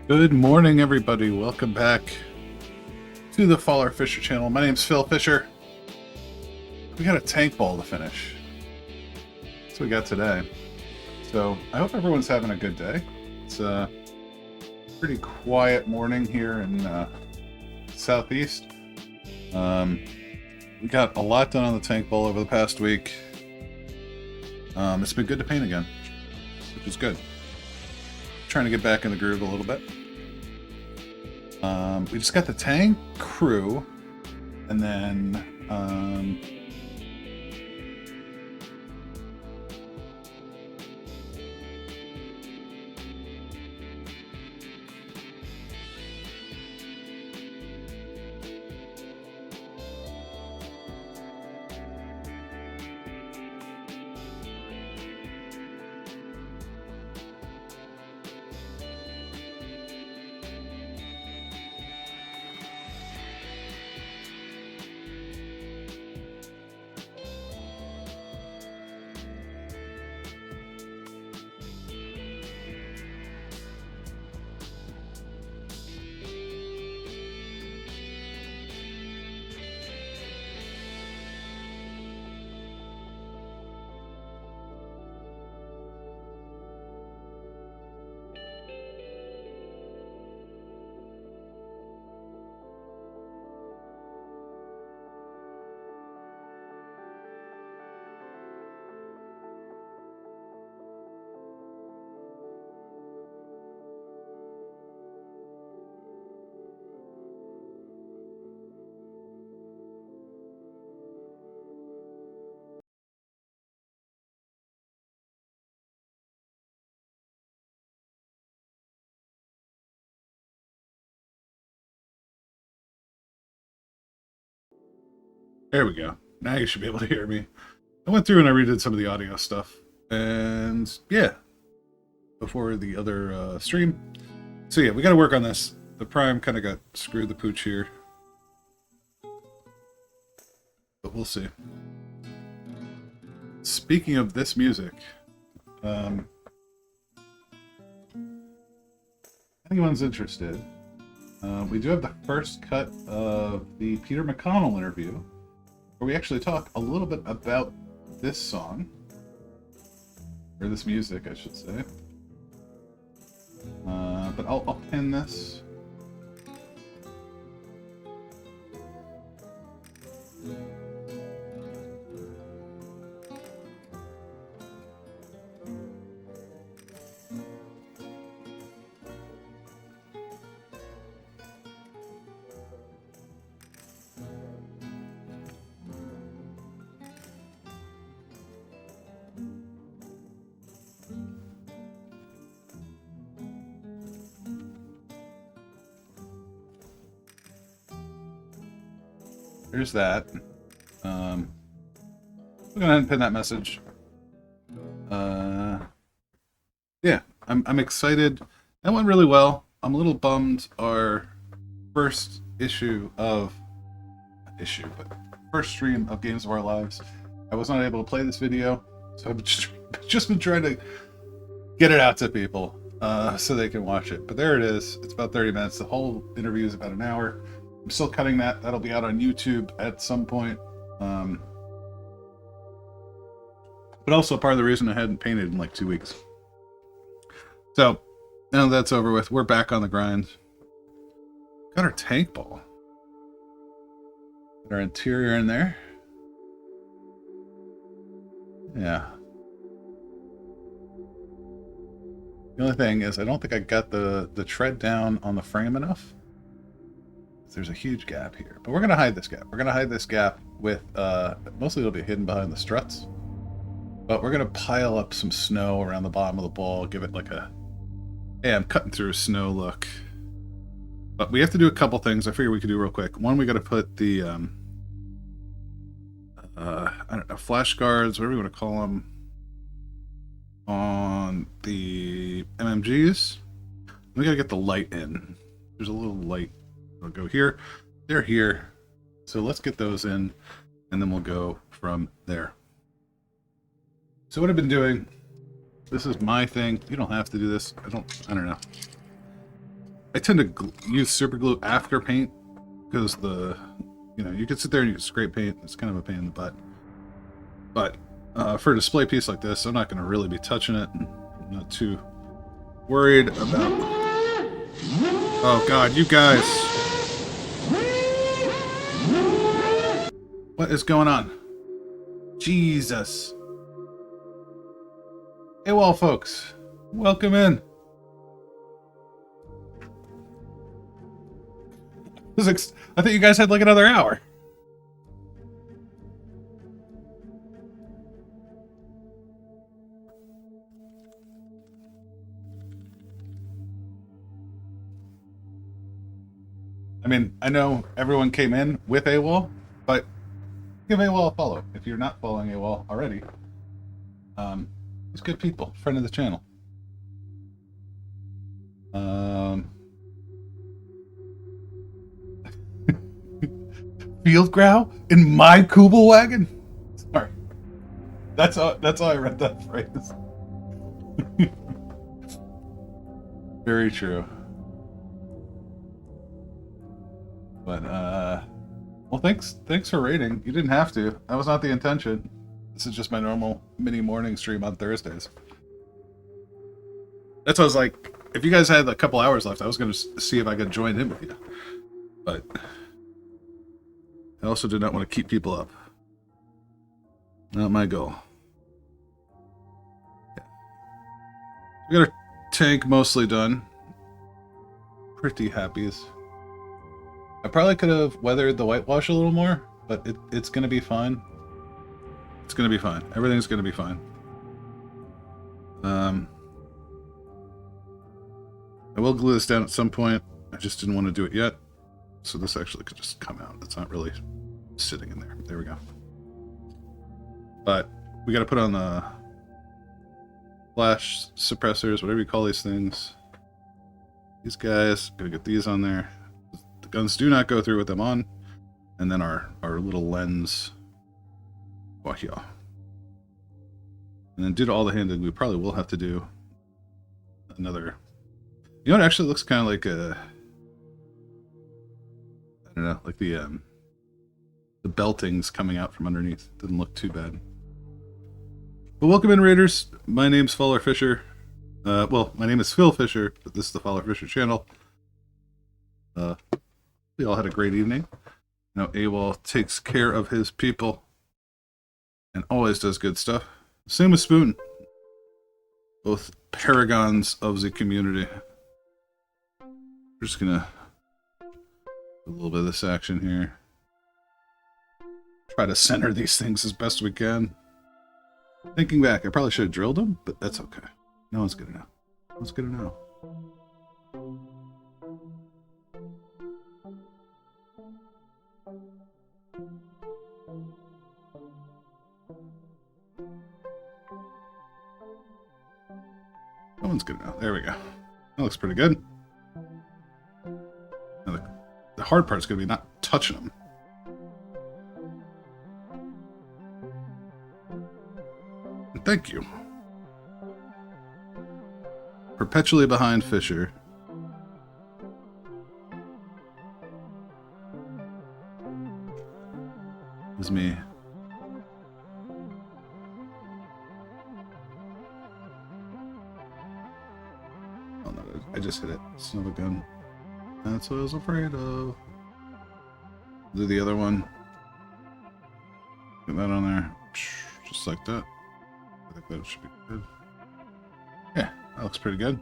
Good morning, everybody. Welcome back to the Faller Fisher channel. My name's Phil Fisher. We got a tank ball to finish. That's what we got today. So I hope everyone's having a good day. It's a pretty quiet morning here in Southeast. We got a lot done on the tank ball over the past week. It's been good to paint again, which is good. Trying to get back in the groove a little bit. We just got the tank crew, and then there we go. Now you should be able to hear me. I went through and I redid some of the audio stuff, and yeah, before the other stream. So yeah, we got to work on this. The prime kind of got screwed the pooch here, but we'll see. Speaking of this music, anyone's interested, we do have the first cut of the Peter McConnell interview, where we actually talk a little bit about this song, or this music, I should say. But I'll pin this. There's that. I'm gonna pin that message. Yeah, I'm excited. That went really well. I'm a little bummed. Our first first stream of Games of Our Lives, I was not able to play this video, so I've just been trying to get it out to people so they can watch it. But there it is. It's about 30 minutes. The whole interview is about an hour. I'm still cutting that. That'll be out on YouTube at some point. But also part of the reason I hadn't painted in like 2 weeks. So now that's over with, we're back on the grind. Got our tank ball. Got our interior in there. Yeah. The only thing is I don't think I got the tread down on the frame enough. There's a huge gap here, but we're gonna hide this gap. We're gonna hide this gap with mostly it'll be hidden behind the struts, but we're gonna pile up some snow around the bottom of the ball, give it like a, hey, I'm cutting through snow look. But we have to do a couple things I figure we could do real quick. One, we got to put the I don't know, flash guards, whatever you want to call them, on the MMGs. We gotta get the light in. There's a little light. We'll go here. They're here. So let's get those in, and then we'll go from there. So what I've been doing, this is my thing. You don't have to do this. I don't know. I tend to use super glue after paint because you can sit there and you scrape paint. It's kind of a pain in the butt. But for a display piece like this, I'm not going to really be touching it. I'm not too worried about... Oh god, you guys! What is going on? Jesus. Hey, well, folks. Welcome in. I thought you guys had like another hour. I mean, I know everyone came in with AWOL, but give AWOL a follow if you're not following AWOL already. He's good people, friend of the channel. Field growl in my Kubel wagon? Sorry. That's how I read that phrase. Very true. But well, thanks for raiding. You didn't have to. That was not the intention. This is just my normal mini morning stream on Thursdays. That's what I was like. If you guys had a couple hours left, I was going to see if I could join in with you. But I also did not want to keep people up. Not my goal. Yeah. We got our tank mostly done. Pretty happy. I probably could have weathered the whitewash a little more, but it's going to be fine. It's going to be fine. Everything's going to be fine. I will glue this down at some point. I just didn't want to do it yet. So this actually could just come out. It's not really sitting in there. There we go. But we got to put on the flash suppressors, whatever you call these things. These guys, gotta get these on there. The guns do not go through with them on. And then our little lens. Well, here. And then due to all the handling, we probably will have to do another. You know, it actually looks kind of like a, I don't know, like the beltings coming out from underneath. Doesn't look too bad. But welcome in, Raiders. My name's Fowler Fisher. Well, my name is Phil Fisher, but this is the Fowler Fisher channel. We all had a great evening. You know, AWOL takes care of his people and always does good stuff. Same with Spoon. Both paragons of the community. We're just gonna do a little bit of this action here. Try to center these things as best we can. Thinking back, I probably should have drilled them, but that's okay. No one's gonna know. No one's gonna know. No one's gonna know. There we go. That looks pretty good. Now the hard part's gonna be not touching them. And thank you. Perpetually behind Fisher. Is me. Oh no, I just hit it. Son of a gun. That's what I was afraid of. Do the other one. Get that on there. Just like that. I think that should be good. Yeah, that looks pretty good.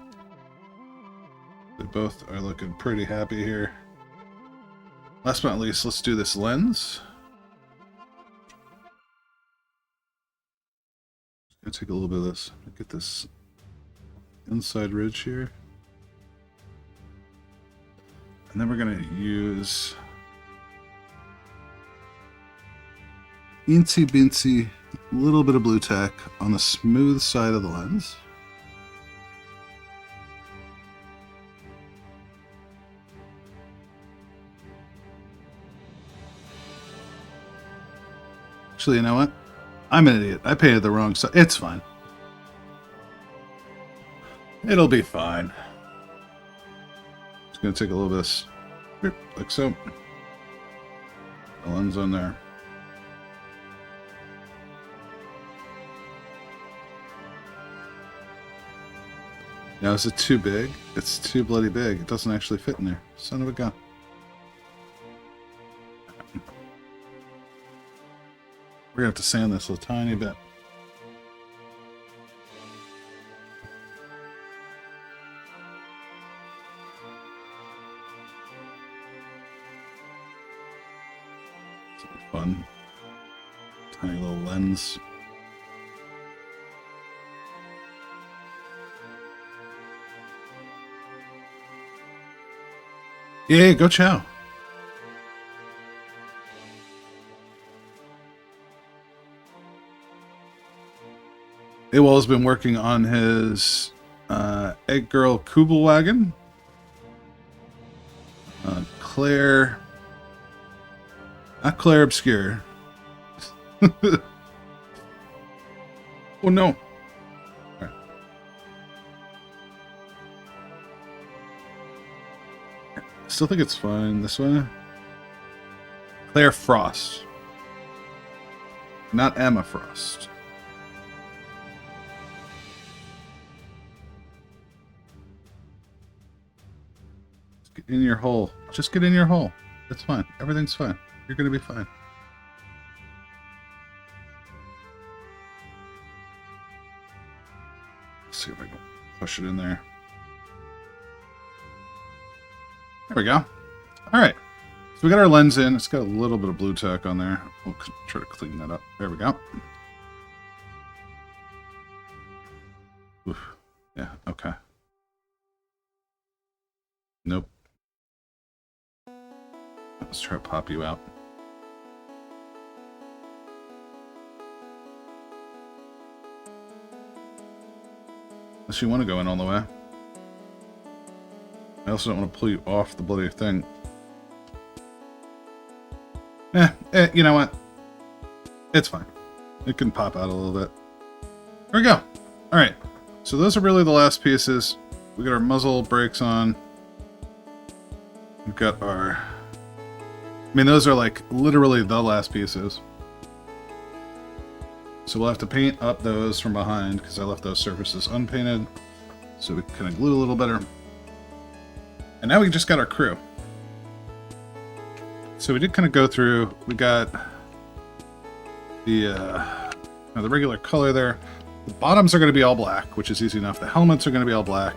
They both are looking pretty happy here. Last but not least, let's do this lens. Gonna take a little bit of this. Get this inside ridge here. And then we're gonna use Incy Bincy, a little bit of blue tack on the smooth side of the lens. Actually, you know what? I'm an idiot. I painted the wrong side. It's fine. It'll be fine. gonna take a little bit of this, like so. The lens on there. Now, is it too big? It's too bloody big. It doesn't actually fit in there. Son of a gun. We're gonna have to sand this a tiny bit. This will be fun. Tiny little lens. Yeah, go chow. AWOL has been working on his Egg Girl Kubelwagen. Claire... Not Claire Obscure. Oh no. Right. Still think it's fine. This one. Claire Frost. Not Emma Frost. Just get in your hole. Just get in your hole. It's fine. Everything's fine. You're gonna be fine. Let's see if I can push it in there. There we go. Alright. So we got our lens in. It's got a little bit of blue tack on there. We'll try to clean that up. There we go. Oof. Yeah, okay. Nope. Let's try to pop you out. Unless you want to go in all the way. I also don't want to pull you off the bloody thing. You know what? It's fine. It can pop out a little bit. There we go. Alright. So those are really the last pieces. We got our muzzle brakes on. We've got our... I mean, those are like literally the last pieces. So we'll have to paint up those from behind because I left those surfaces unpainted. So we can kind of glue a little better. And now we just got our crew. So we did kind of go through. We got the regular color there. The bottoms are going to be all black, which is easy enough. The helmets are going to be all black.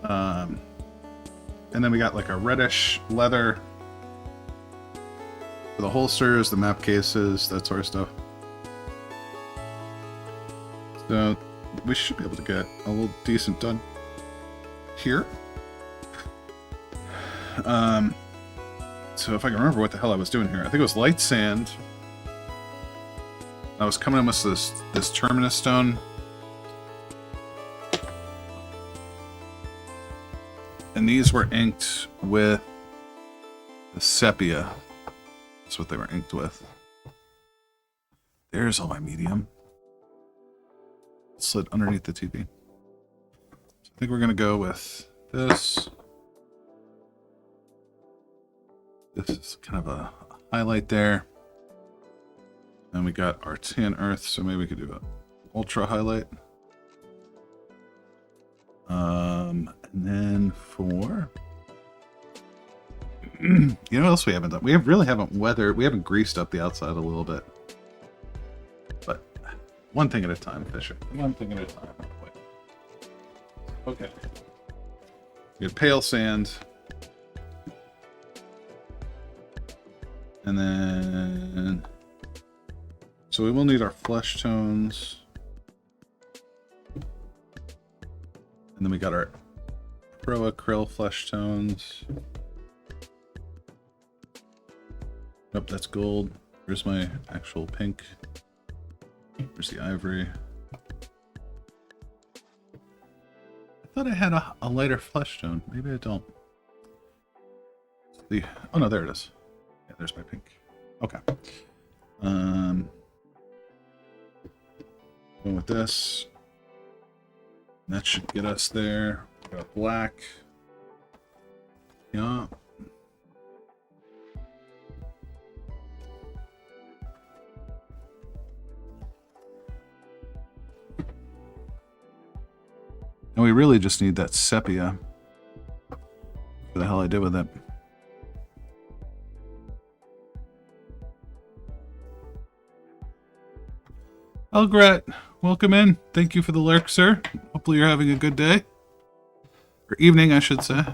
And then we got like a reddish leather for the holsters, the map cases, that sort of stuff. So we should be able to get a little decent done here. So if I can remember what the hell I was doing here, I think it was light sand. I was coming in with this terminus stone. And these were inked with the sepia. That's what they were inked with. There's all my medium. Slid underneath the TV. So I think we're going to go with this. This is kind of a highlight there. And we got our tan earth, so maybe we could do an ultra highlight. And then for... you know what else we haven't done? We really haven't weathered... We haven't greased up the outside a little bit. But one thing at a time, Fisher. One thing at a time. Wait. Okay. We have pale sand. And then... So we will need our flesh tones. And then we got our Pro Acryl flesh tones. Nope, that's gold. Here's my actual pink. Here's the ivory. I thought I had a lighter flesh tone. Maybe I don't. Oh no, there it is. Yeah, there's my pink. Okay. Going with this. That should get us there. We got black. Yeah. And we really just need that sepia. What the hell I did with it? Elgrat, welcome in. Thank you for the lurk, sir. Hopefully you're having a good day. Or evening, I should say.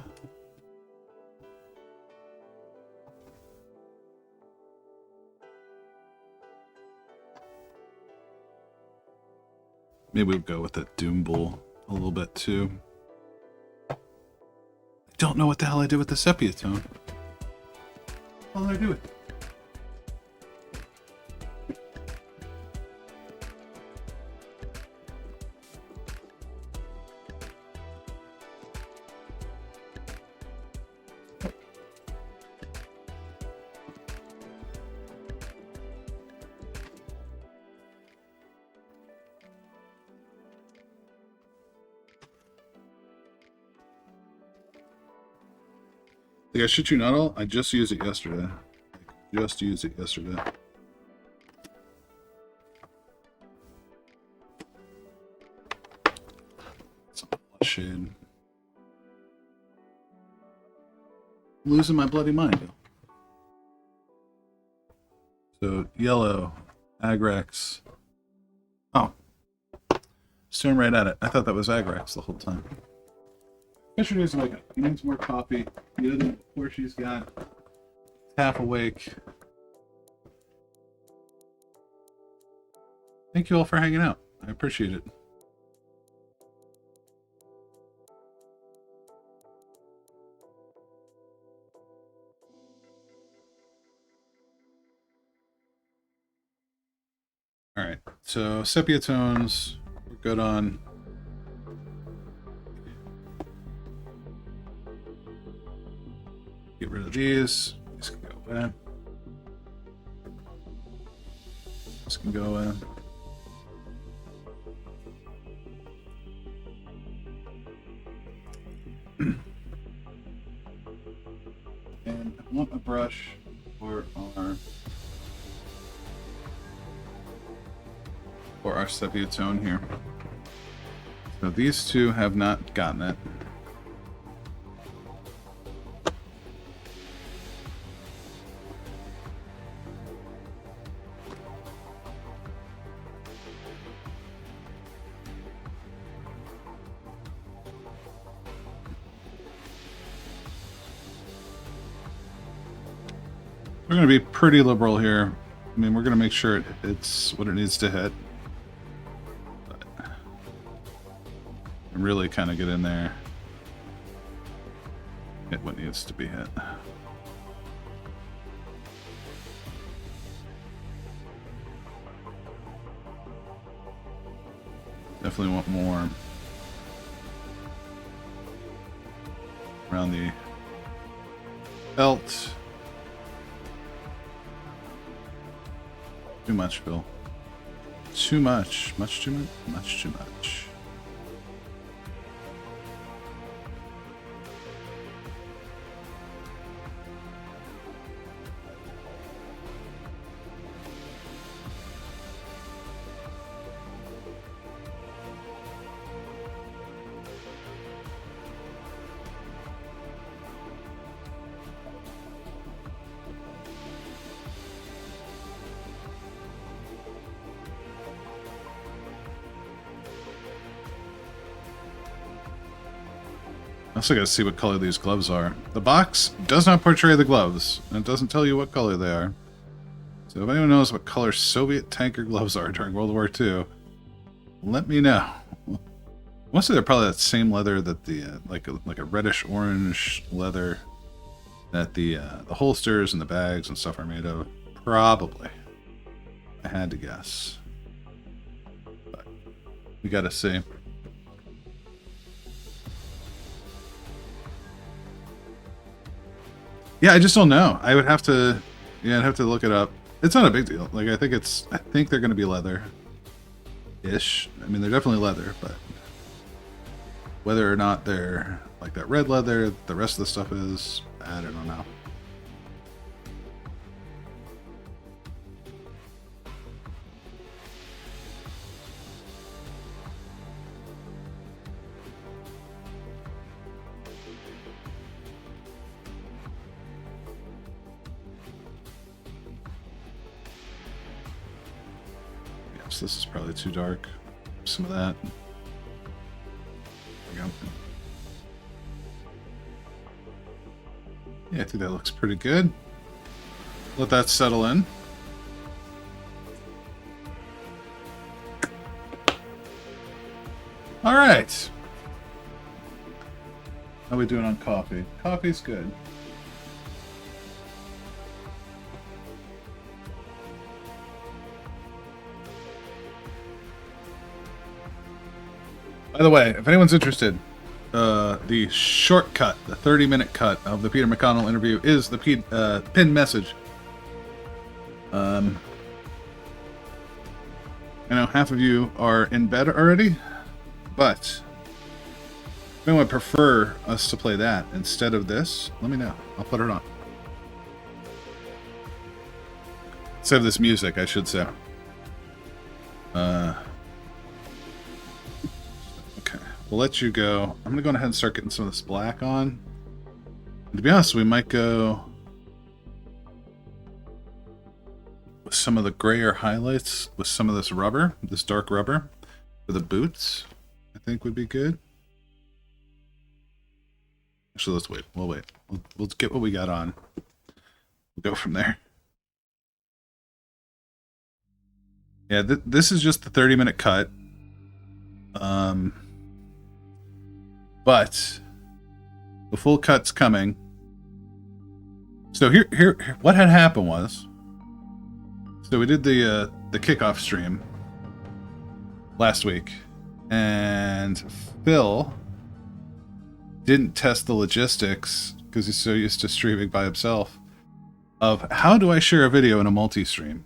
Maybe we'll go with the Doom Bull a little bit too. I don't know what the hell I did with the sepia tone. What did I do with it? Like, I shit you not all, I just used it yesterday. Just used it yesterday. It's a shade. Losing my bloody mind. So, yellow, Agrax. Oh. Staring right at it. I thought that was Agrax the whole time. Yesterday's like, he needs more coffee. The other before she's got half awake. Thank you all for hanging out. I appreciate it. Alright, so sepia tones, we're good on. Get rid of these. These can go in. This can go in. And I want a brush for our sepia tone here. So these two have not gotten it. We're going to be pretty liberal here. I mean, we're going to make sure it's what it needs to hit. But and really kind of get in there. Hit what needs to be hit. Definitely want more around the belt. Too much, Bill. Too much. Much too much. Much too much. Also gotta see what color these gloves are. The box does not portray the gloves, and it doesn't tell you what color they are. So if anyone knows what color Soviet tanker gloves are during World War II, let me know. Mostly they're probably that same leather that the like a reddish orange leather that the holsters and the bags and stuff are made of. Probably. I had to guess. But we gotta see. Yeah, I just don't know. I would have to, yeah, I'd have to look it up. It's not a big deal. Like, I think they're going to be leather-ish. I mean, they're definitely leather, but whether or not they're like that red leather, the rest of the stuff is, I don't know. Yes, this is probably too dark. Some of that. There we go. Yeah, I think that looks pretty good. Let that settle in. All right. How are we doing on coffee? Coffee's good. By the way, if anyone's interested, the shortcut, the 30-minute cut of the Peter McConnell interview is the pinned message. I know half of you are in bed already, but if anyone would prefer us to play that instead of this, let me know. I'll put it on. Instead of this music, I should say. Okay, we'll let you go. I'm gonna go ahead and start getting some of this black on. And to be honest, we might go with some of the grayer highlights with some of this rubber, this dark rubber, for the boots. I think would be good. Actually, let's wait. We'll wait. We'll get what we got on. We'll go from there. Yeah, this is just the 30-minute cut. But the full cut's coming. So here, what had happened was, so we did the kickoff stream last week, and Phil didn't test the logistics because he's so used to streaming by himself of how do I share a video in a multi-stream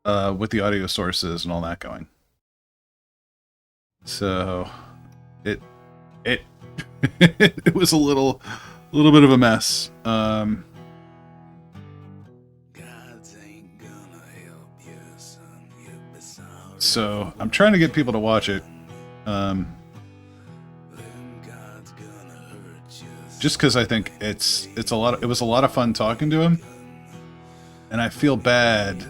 with the audio sources and all that going. So it it was a little bit of a mess. So I'm trying to get people to watch it. Just because I think it's a lot. It was a lot of fun talking to him, and I feel bad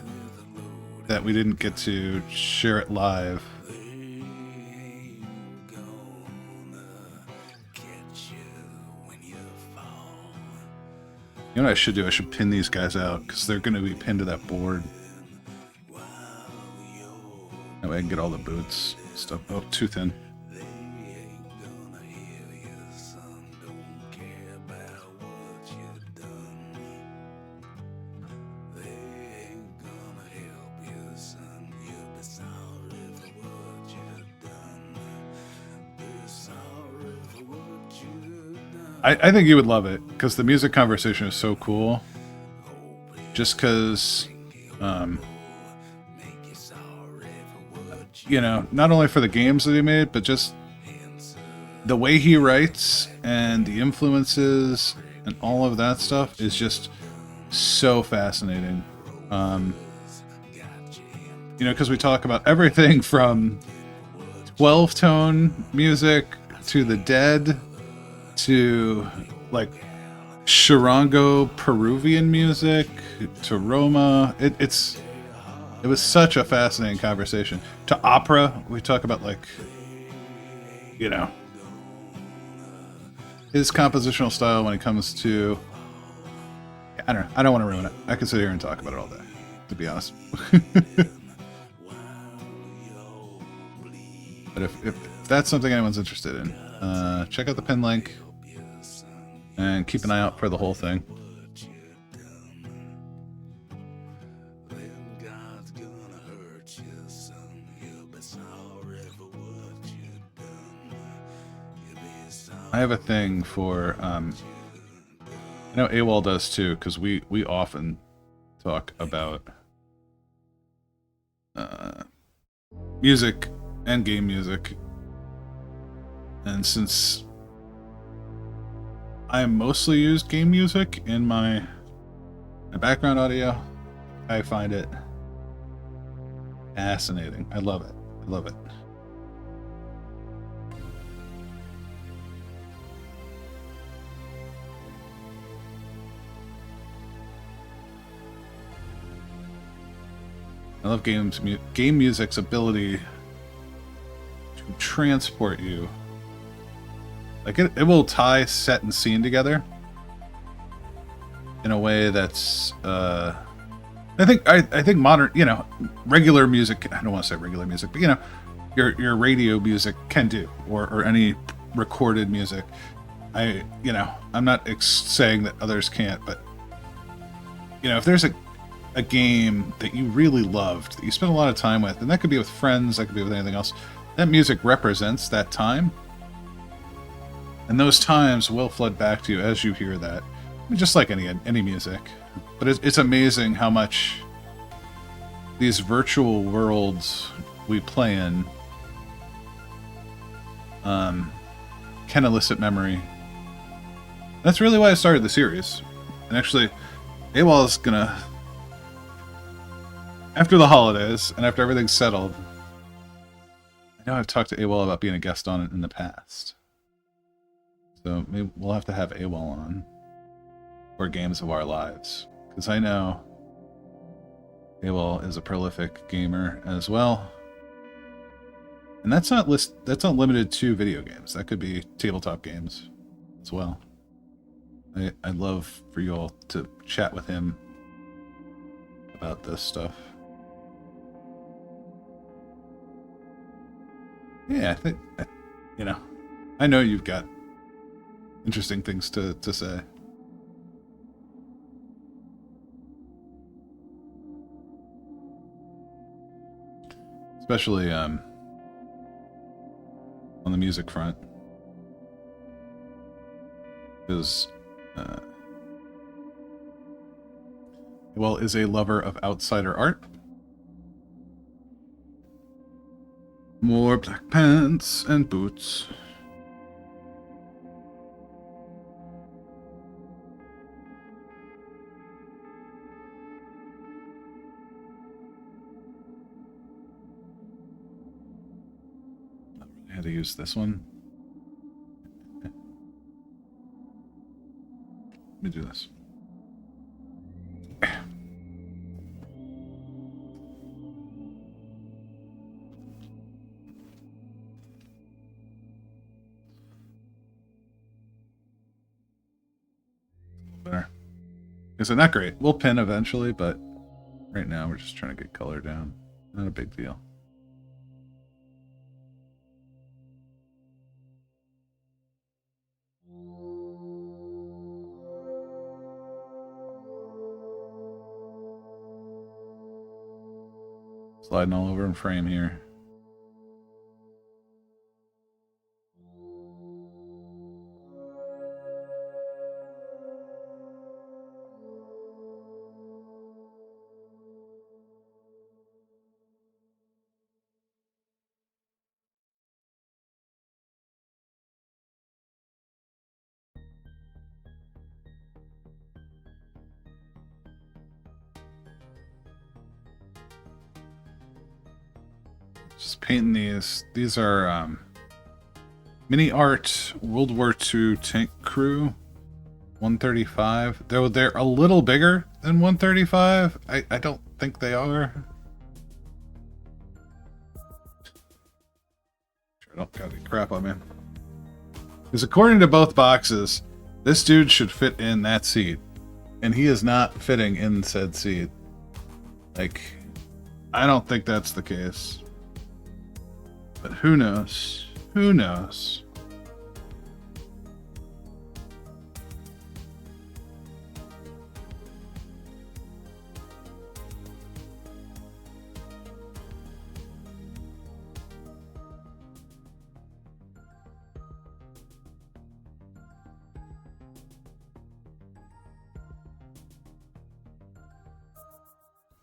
that we didn't get to share it live. You know what I should do? I should pin these guys out because they're going to be pinned to that board. That way I can get all the boots stuff. Oh, too thin. I think you would love it because the music conversation is so cool. Just because, you know, not only for the games that he made, but just the way he writes and the influences and all of that stuff is just so fascinating. You know, because we talk about everything from 12-tone music to the Dead to like Charango Peruvian music to Roma. It was such a fascinating conversation. To opera, we talk about like, you know, his compositional style when it comes to, I don't know, I don't want to ruin it. I could sit here and talk about it all day, to be honest. But if that's something anyone's interested in, check out the pin link and keep an eye out for the whole thing. I have a thing for, I know AWOL does too, because we often talk about music and game music. And since I mostly use game music in my background audio. I find it fascinating. I love it. I love it. I love game music's ability to transport you. Like it will tie set and scene together in a way that's I think modern, regular music, I don't want to say regular music, but your radio music can do, or any recorded music. I'm not saying that others can't, but if there's a game that you really loved, that you spent a lot of time with, and that could be with friends, that could be with anything else, that music represents that time. And those times will flood back to you as you hear that. I mean, just like any music. But it's amazing how much these virtual worlds we play in can elicit memory. That's really why I started the series. And actually, AWOL is gonna, after the holidays and after everything's settled, I know I've talked to AWOL about being a guest on it in the past. So maybe we'll have to have AWOL on, or Games of Our Lives, because I know AWOL is a prolific gamer as well. And that's not limited to video games. That could be tabletop games as well. I'd love for you all to chat with him about this stuff. Yeah, I think, I know you've got interesting things to say. Especially on the music front. Because is a lover of outsider art. More black pants and boots. I had to use this one. Let me do this. Better. Is it not great? We'll pin eventually, but right now we're just trying to get color down. Not a big deal. Sliding all over in frame here. Just painting these. These are mini art World War II tank crew 135. Though they're a little bigger than 135. I don't think they are. I don't got any crap on me. Because according to both boxes, this dude should fit in that seat. And he is not fitting in said seat. Like, I don't think that's the case. But who knows? Who knows?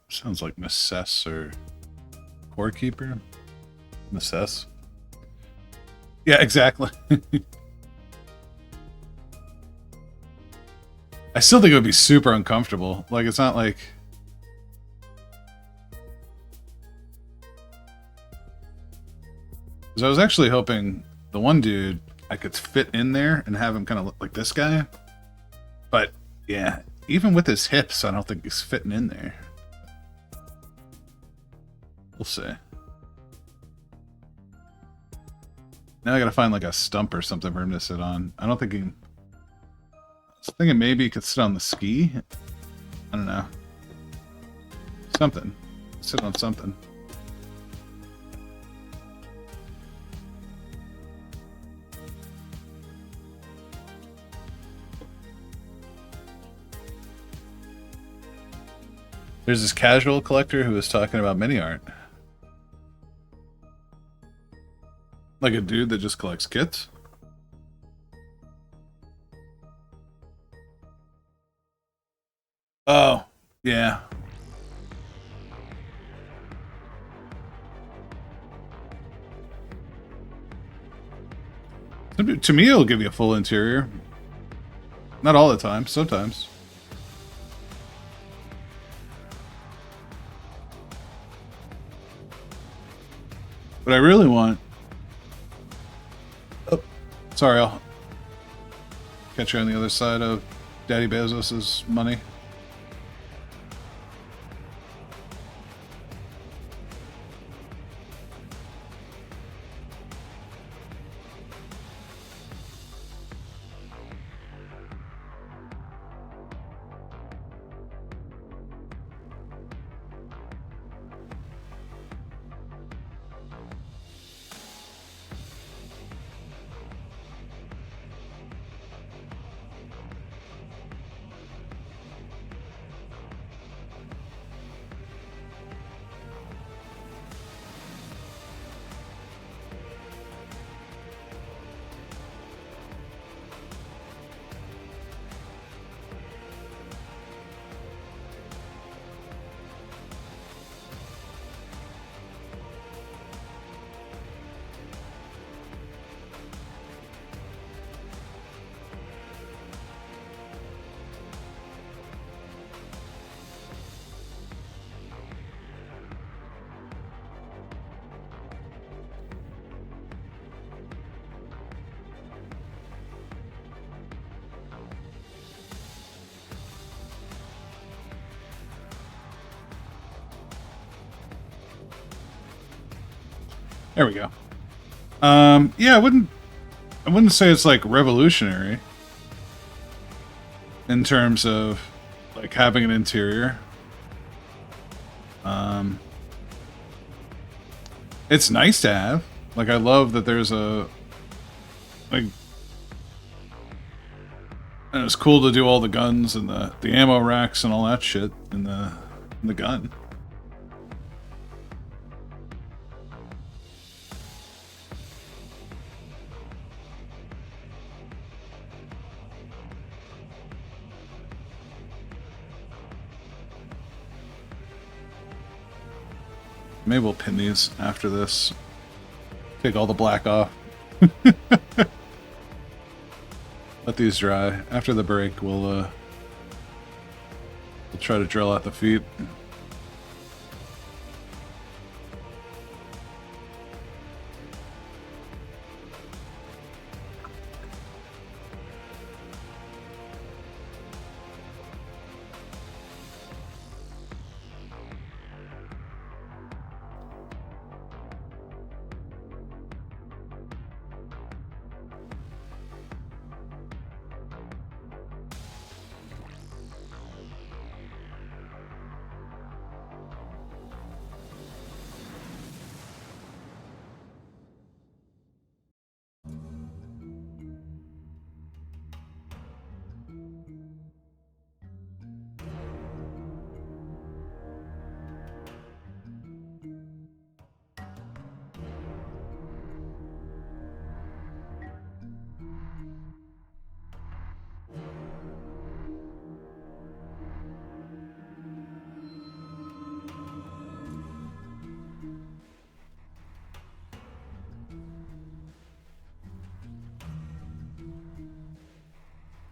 Sounds like Necess or Core Keeper. Necess. Yeah, exactly. I still think it would be super uncomfortable. Like, it's not like... Because I was actually hoping the one dude, I could fit in there and have him kind of look like this guy. But, yeah, even with his hips, I don't think he's fitting in there. We'll see. Now I gotta find like a stump or something for him to sit on. I don't think he... I was thinking maybe he could sit on the ski. I don't know. Something. Sit on something. There's this casual collector who was talking about mini art. Like a dude that just collects kits? Oh, yeah. To me, it'll give you a full interior. Not all the time, sometimes. But I really want... Oh, sorry, I'll catch you on the other side of Daddy Bezos's money. There we go. Yeah, I wouldn't say it's like revolutionary in terms of like having an interior. It's nice to have. Like, I love that there's a like, and it's cool to do all the guns and the ammo racks and all that shit in the gun. Maybe we'll pin these after this. Take all the black off. Let these dry. After the break, we'll try to drill out the feet.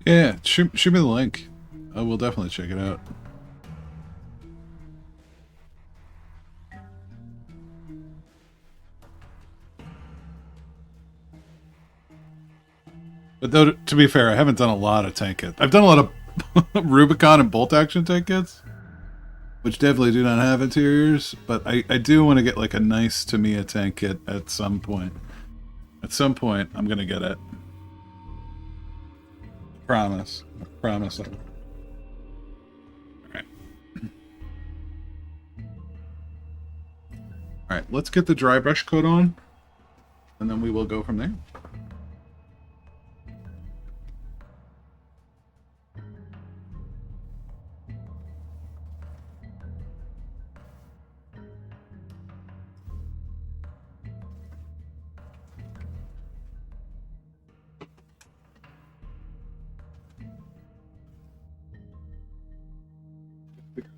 Yeah, shoot me the link. I will definitely check it out. But though, to be fair, I haven't done a lot of tank kits. I've done a lot of Rubicon and bolt action tank kits, which definitely do not have interiors, but I do want to get like a nice Tamiya tank kit at some point. At some point, I'm going to get it. Promise. I promise. Alright. Alright, let's get the dry brush coat on, and then we will go from there.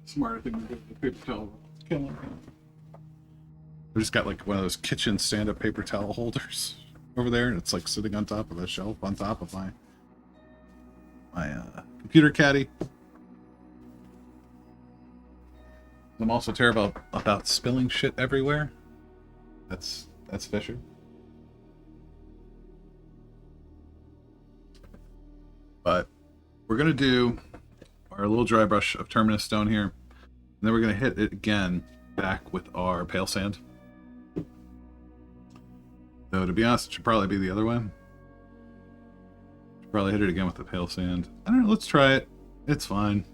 Smarter thing to do with the paper towel. We just got like one of those kitchen stand-up paper towel holders over there, and it's like sitting on top of a shelf on top of my computer caddy. I'm also terrible about spilling shit everywhere. That's Fisher. But we're gonna do our little dry brush of Terminus stone here, and then we're gonna hit it again back with our pale sand. Though to be honest, it should probably be the other way. Should probably hit it again with the pale sand. I don't know. Let's try it. It's fine.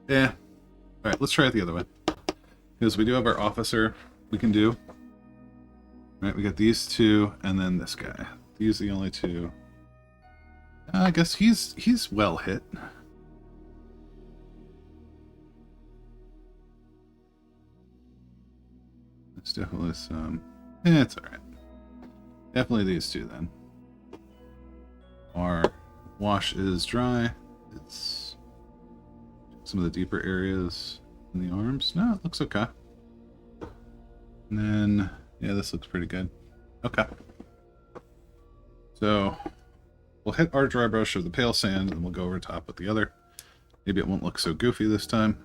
Yeah. All right. Let's try it the other way. Because we do have our officer we can do. All right. We got these two, and then this guy. These are the only two. I guess he's well hit. It's definitely some. Yeah, it's alright. Definitely these two then. Our wash is dry. It's some of the deeper areas in the arms. No, it looks okay. And then, yeah, this looks pretty good. Okay. So, we'll hit our dry brush of the pale sand, and we'll go over top with the other. Maybe it won't look so goofy this time.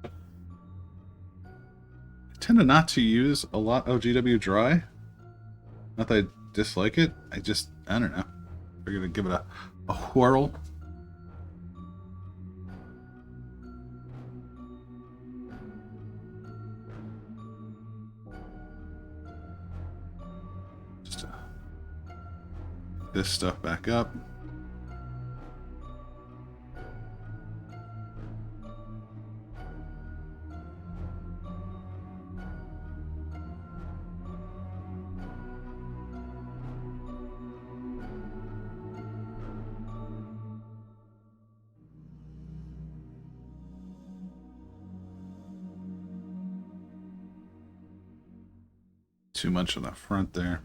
I tend not to use a lot of GW dry. Not that I dislike it. I don't know. We're gonna give it a whirl. Just to get this stuff back up. Too much on the front there.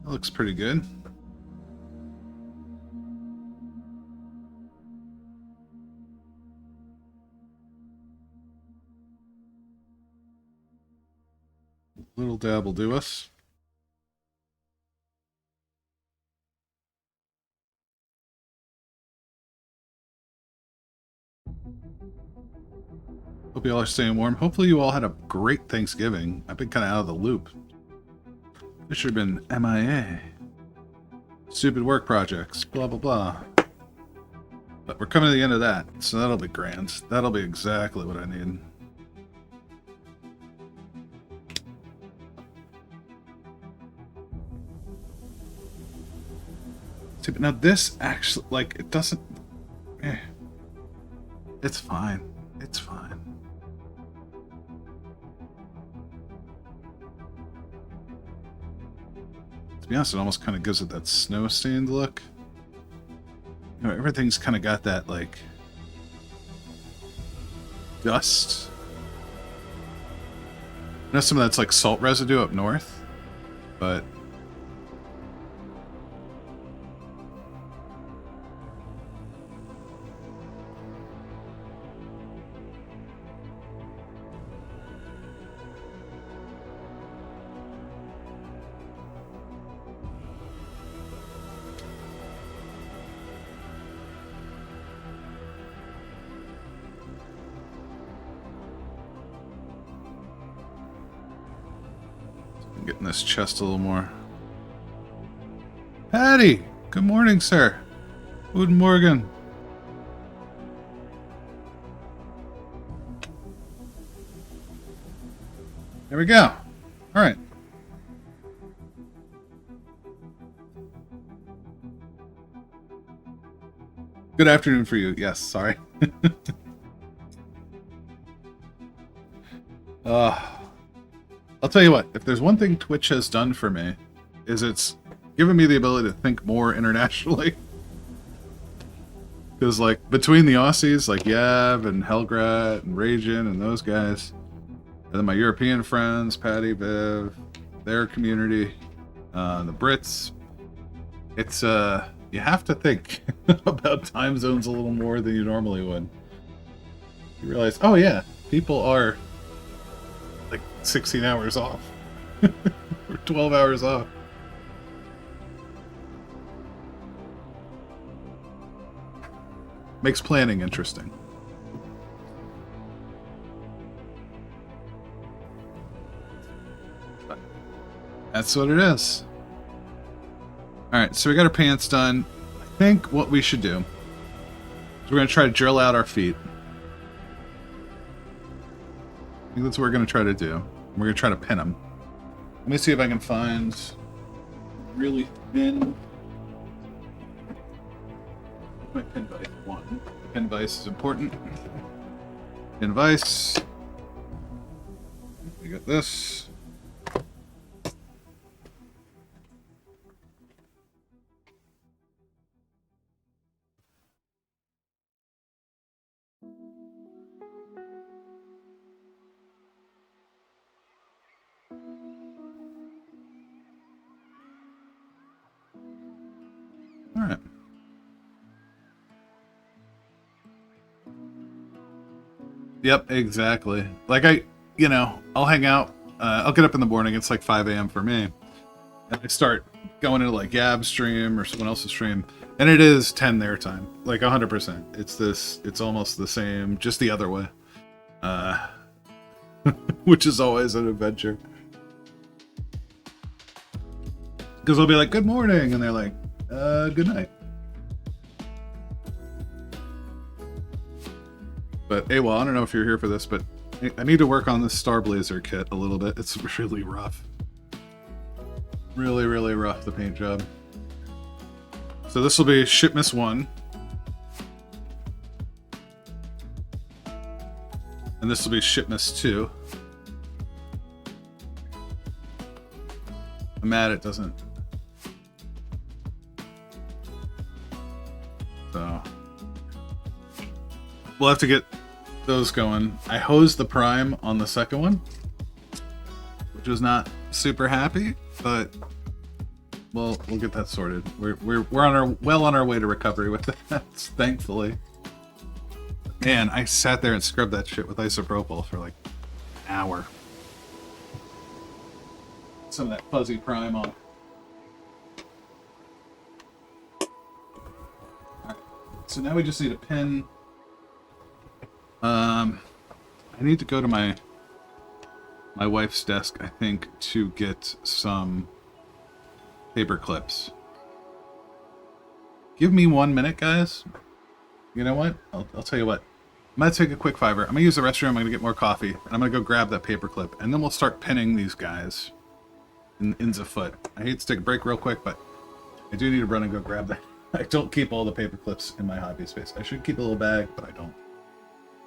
That looks pretty good. Little dab will do us. Hope you all are staying warm. Hopefully you all had a great Thanksgiving. I've been kind of out of the loop. This should have been MIA. Stupid work projects. Blah, blah, blah. But we're coming to the end of that, so that'll be grand. That'll be exactly what I need. Now this actually, like, it doesn't... It's fine. It's fine. To be honest, it almost kind of gives it that snow-stained look. You know, everything's kind of got that, like, dust. I know some of that's, like, salt residue up north, but... Getting this chest a little more. Patty! Good morning, sir. Guten Morgen. There we go. Alright. Good afternoon for you. Yes, sorry. I'll tell you what, if there's one thing Twitch has done for me, is it's given me the ability to think more internationally. Because, like, between the Aussies, like Yav and Helgrat and Ragin and those guys, and then my European friends, Patty, Viv, their community, the Brits, it's, you have to think about time zones a little more than you normally would. You realize, oh yeah, people are like 16 hours off. Or 12 hours off. Makes planning interesting. But that's what it is. Alright, so we got our pants done. I think what we should do is we're going to try to drill out our feet. I think that's what we're going to try to do. We're going to try to pin them. Let me see if I can find really thin. My pin vise. One. Pin vise is important. Pin vise. We got this. All right. Yep, exactly. Like I'll hang out. I'll get up in the morning. It's like 5 a.m. for me. And I start going into like Gab's stream or someone else's stream. And it is 10 their time. Like 100%. It's almost the same, just the other way. Which is always an adventure. Because I'll be like, good morning. And they're like, good night. But AWOL, I don't know if you're here for this, but I need to work on this Star Blazer kit a little bit. It's really rough. Really, really rough, the paint job. So this will be Shipmas 1. And this will be Shipmas 2. I'm mad it doesn't. So we'll have to get those going. I hosed the prime on the second one, which was not super happy, but we'll get that sorted. We're on our way to recovery with that, thankfully. Man, I sat there and scrubbed that shit with isopropyl for like an hour. Some of that fuzzy prime on. Alright, so now we just need a pin. I need to go to my wife's desk, I think, to get some paper clips. Give me 1 minute, guys. You know what? I'll tell you what. I'm going to take a quick fiver. I'm going to use the restroom. I'm going to get more coffee. And I'm going to go grab that paper clip. And then we'll start pinning these guys in the foot. I hate to take a break real quick, but I do need to run and go grab that. I don't keep all the paper clips in my hobby space. I should keep a little bag, but I don't.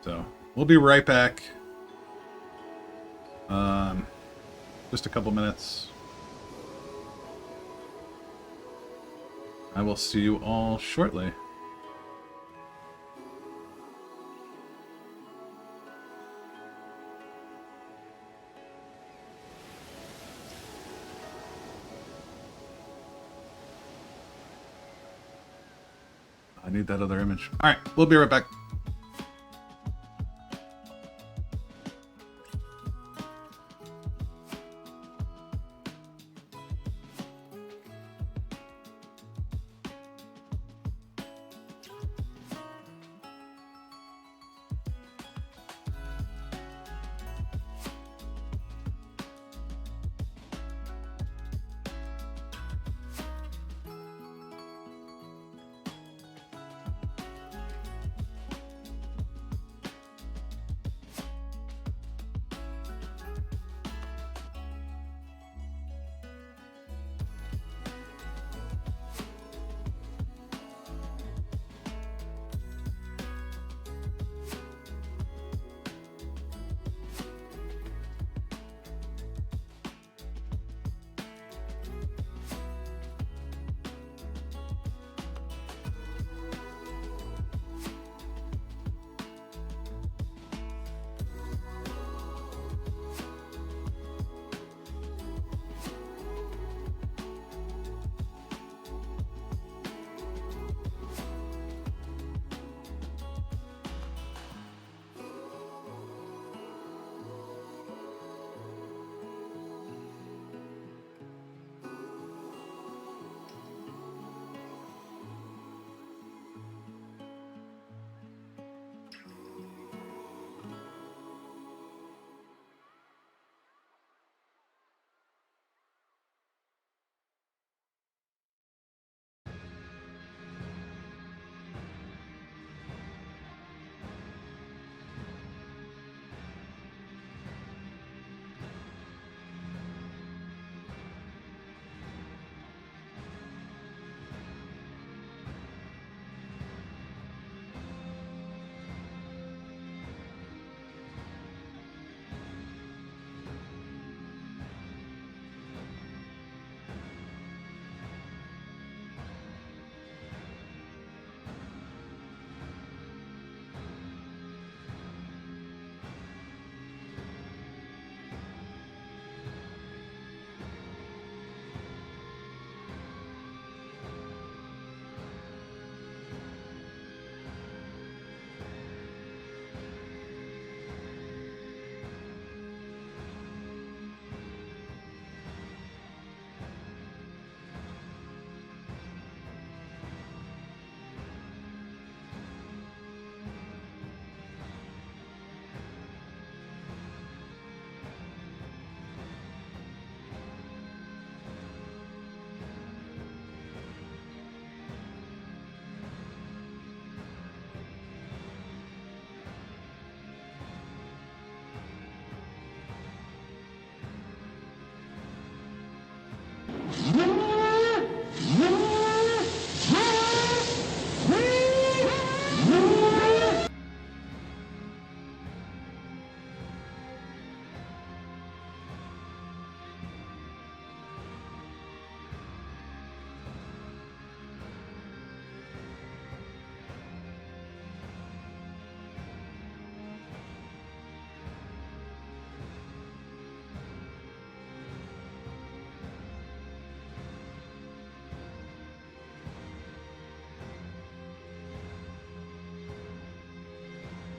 So, we'll be right back. Just a couple minutes. I will see you all shortly. I need that other image. All right, we'll be right back.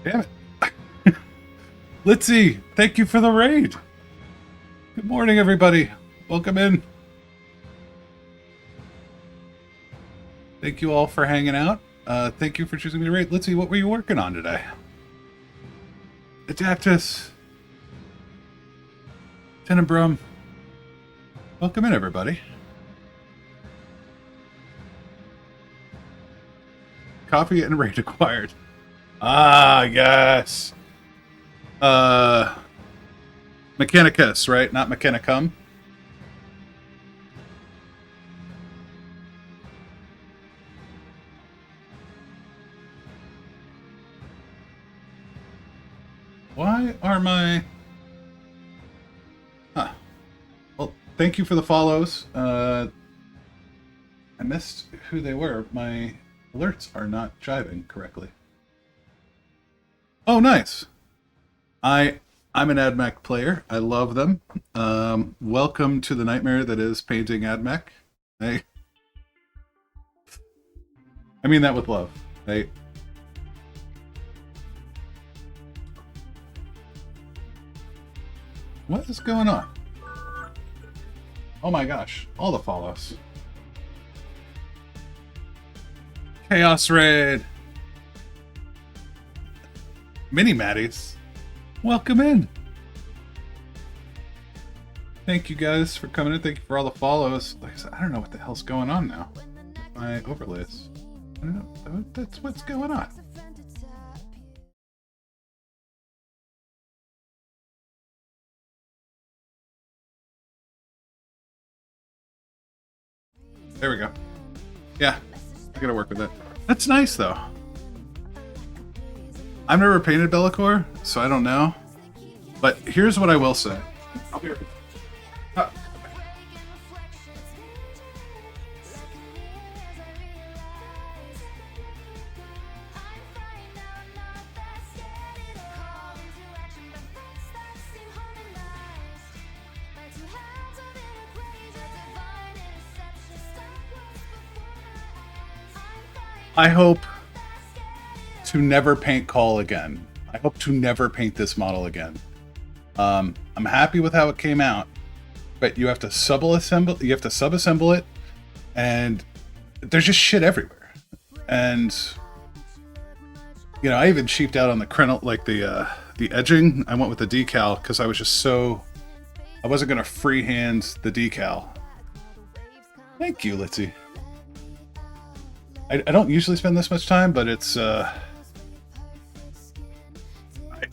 Damn it. Litzy, thank you for the raid. Good morning, everybody. Welcome in. Thank you all for hanging out. Thank you for choosing me to raid. Litzy, what were you working on today? Adaptus. Tenebrum. Welcome in, everybody. Coffee and raid acquired. Ah, yes. Mechanicus, right? Not Mechanicum. Why are my... Huh. Well, thank you for the follows. I missed who they were. My alerts are not jiving correctly. Oh, nice. I'm an AdMech player. I love them. Welcome to the nightmare that is painting AdMech. Hey. I mean that with love. Hey. What is going on? Oh my gosh. All the follows. Chaos Raid. Mini Maddies. Welcome in. Thank you guys for coming in. Thank you for all the follows. Like I said, I don't know what the hell's going on now with my overlays. I don't know. That's what's going on. There we go. Yeah, I gotta work with that. That's nice, though. I've never painted Bellicor, so I don't know. But here's what I will say. I'll be right back. I hope to never paint Call again. I hope to never paint this model again. I'm happy with how it came out, but you have to sub-assemble. You have to sub-assemble it, and there's just shit everywhere. And you know, I even cheaped out on the crenel, like the edging. I went with the decal because I was just so I wasn't gonna freehand the decal. Thank you, Litzy. I don't usually spend this much time, but it's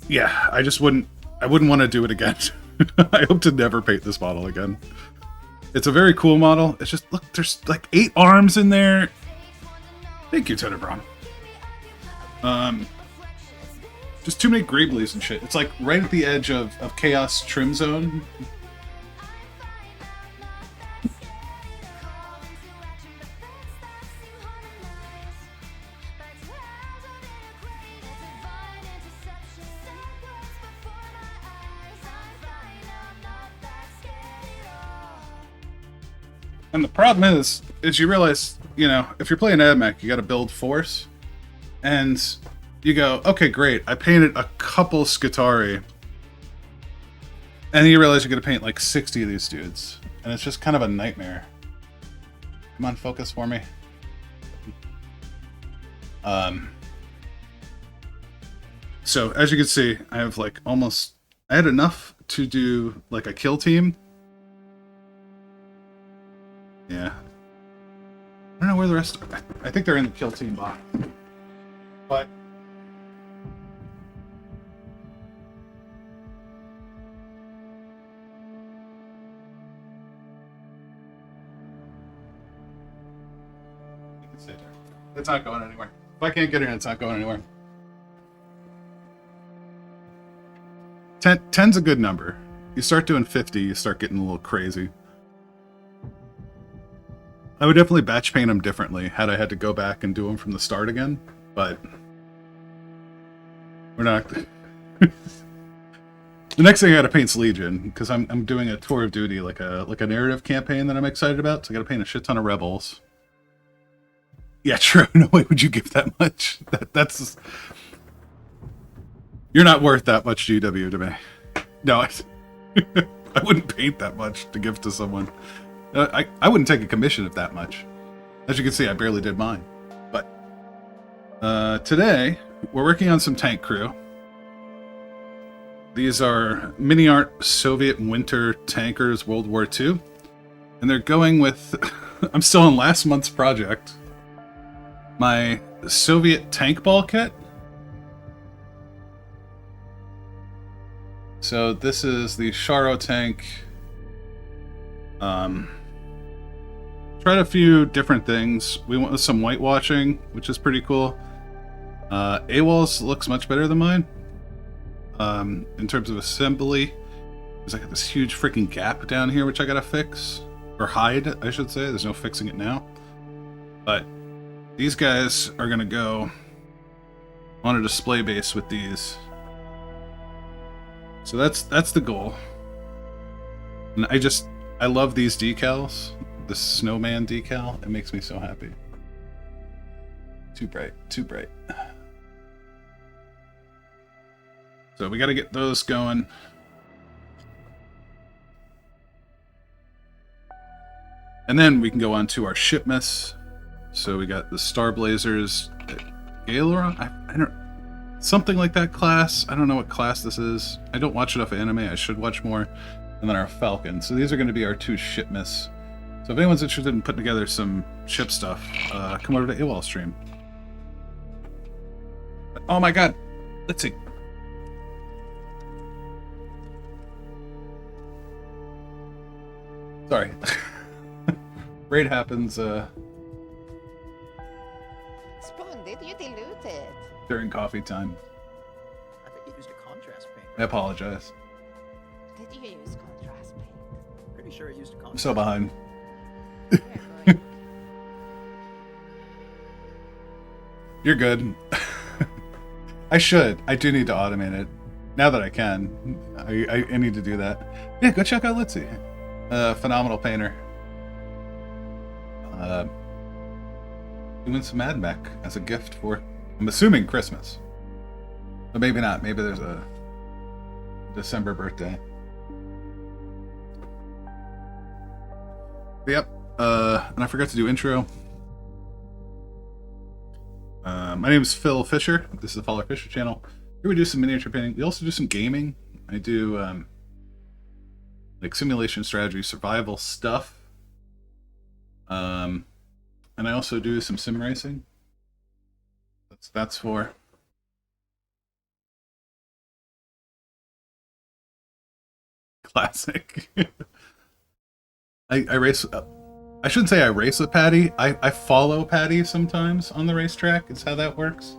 yeah, I wouldn't want to do it again. I hope to never paint this model again. It's a very cool model. It's just, look, there's like 8 arms in there. Thank you, Tenebrum. Just too many Greeblies and shit. It's like right at the edge of Chaos Trim Zone. And the problem is you realize, you know, if you're playing AdMech, you got to build force. And you go, okay, great. I painted a couple Skitarii. And then you realize you're going to paint like 60 of these dudes. And it's just kind of a nightmare. Come on, focus for me. So, as you can see, I have like almost... I had enough to do like a kill team. Yeah. I don't know where the rest are. I think they're in the kill team box. But you can stay there. It's not going anywhere. If I can't get in, it's not going anywhere. 10's a good number. You start doing 50, you start getting a little crazy. I would definitely batch paint them differently had I had to go back and do them from the start again, but we're not. The next thing I gotta paint's Legion, because I'm doing a tour of duty, like a narrative campaign that I'm excited about, so I gotta paint a shit ton of rebels. Yeah, true. No way would you give that much. That's You're not worth that much GW to me. No, I wouldn't paint that much to give to someone. I wouldn't take a commission of that much. As you can see, I barely did mine. But today, we're working on some tank crew. These are mini art Soviet winter tankers, World War II. And they're going with... I'm still on last month's project. My Soviet tank ball kit. So this is the Sharo tank. Tried a few different things. We went with some whitewashing, which is pretty cool. AWOL's looks much better than mine. In terms of assembly, there's like this huge freaking gap down here, which I gotta fix. Or hide, I should say. There's no fixing it now. But these guys are gonna go on a display base with these. So that's the goal. And I love these decals. The snowman decal. It makes me so happy. Too bright, too bright. So we got to get those going. And then we can go on to our Shipmas. So we got the Star Blazers, Gaelora? I don't, something like that class. I don't know what class this is. I don't watch enough anime. I should watch more. And then our Falcon. So these are going to be our two Shipmas. So if anyone's interested in putting together some ship stuff, come over to AWOL stream. Oh my god. Let's see. Sorry. Raid happens Spoon, did you dilute it? during coffee time. I think you used a contrast paint. I apologize. Did you use contrast paint? Pretty sure I used a contrast. I'm so behind. You're good. I should. I do need to automate it. Now that I can. I need to do that. Yeah, go check out Litzy. Phenomenal painter. Doing some Mad Mech as a gift for, I'm assuming, Christmas. But maybe not. Maybe there's a December birthday. But yep. And I forgot to do intro. My name is Phil Fisher. This is the Follow Fisher channel. Here we do some miniature painting. We also do some gaming. I do like simulation, strategy, survival stuff. And I also do some sim racing. That's for classic. I race. I shouldn't say I race with Patty. I follow Patty sometimes on the racetrack. It's how that works.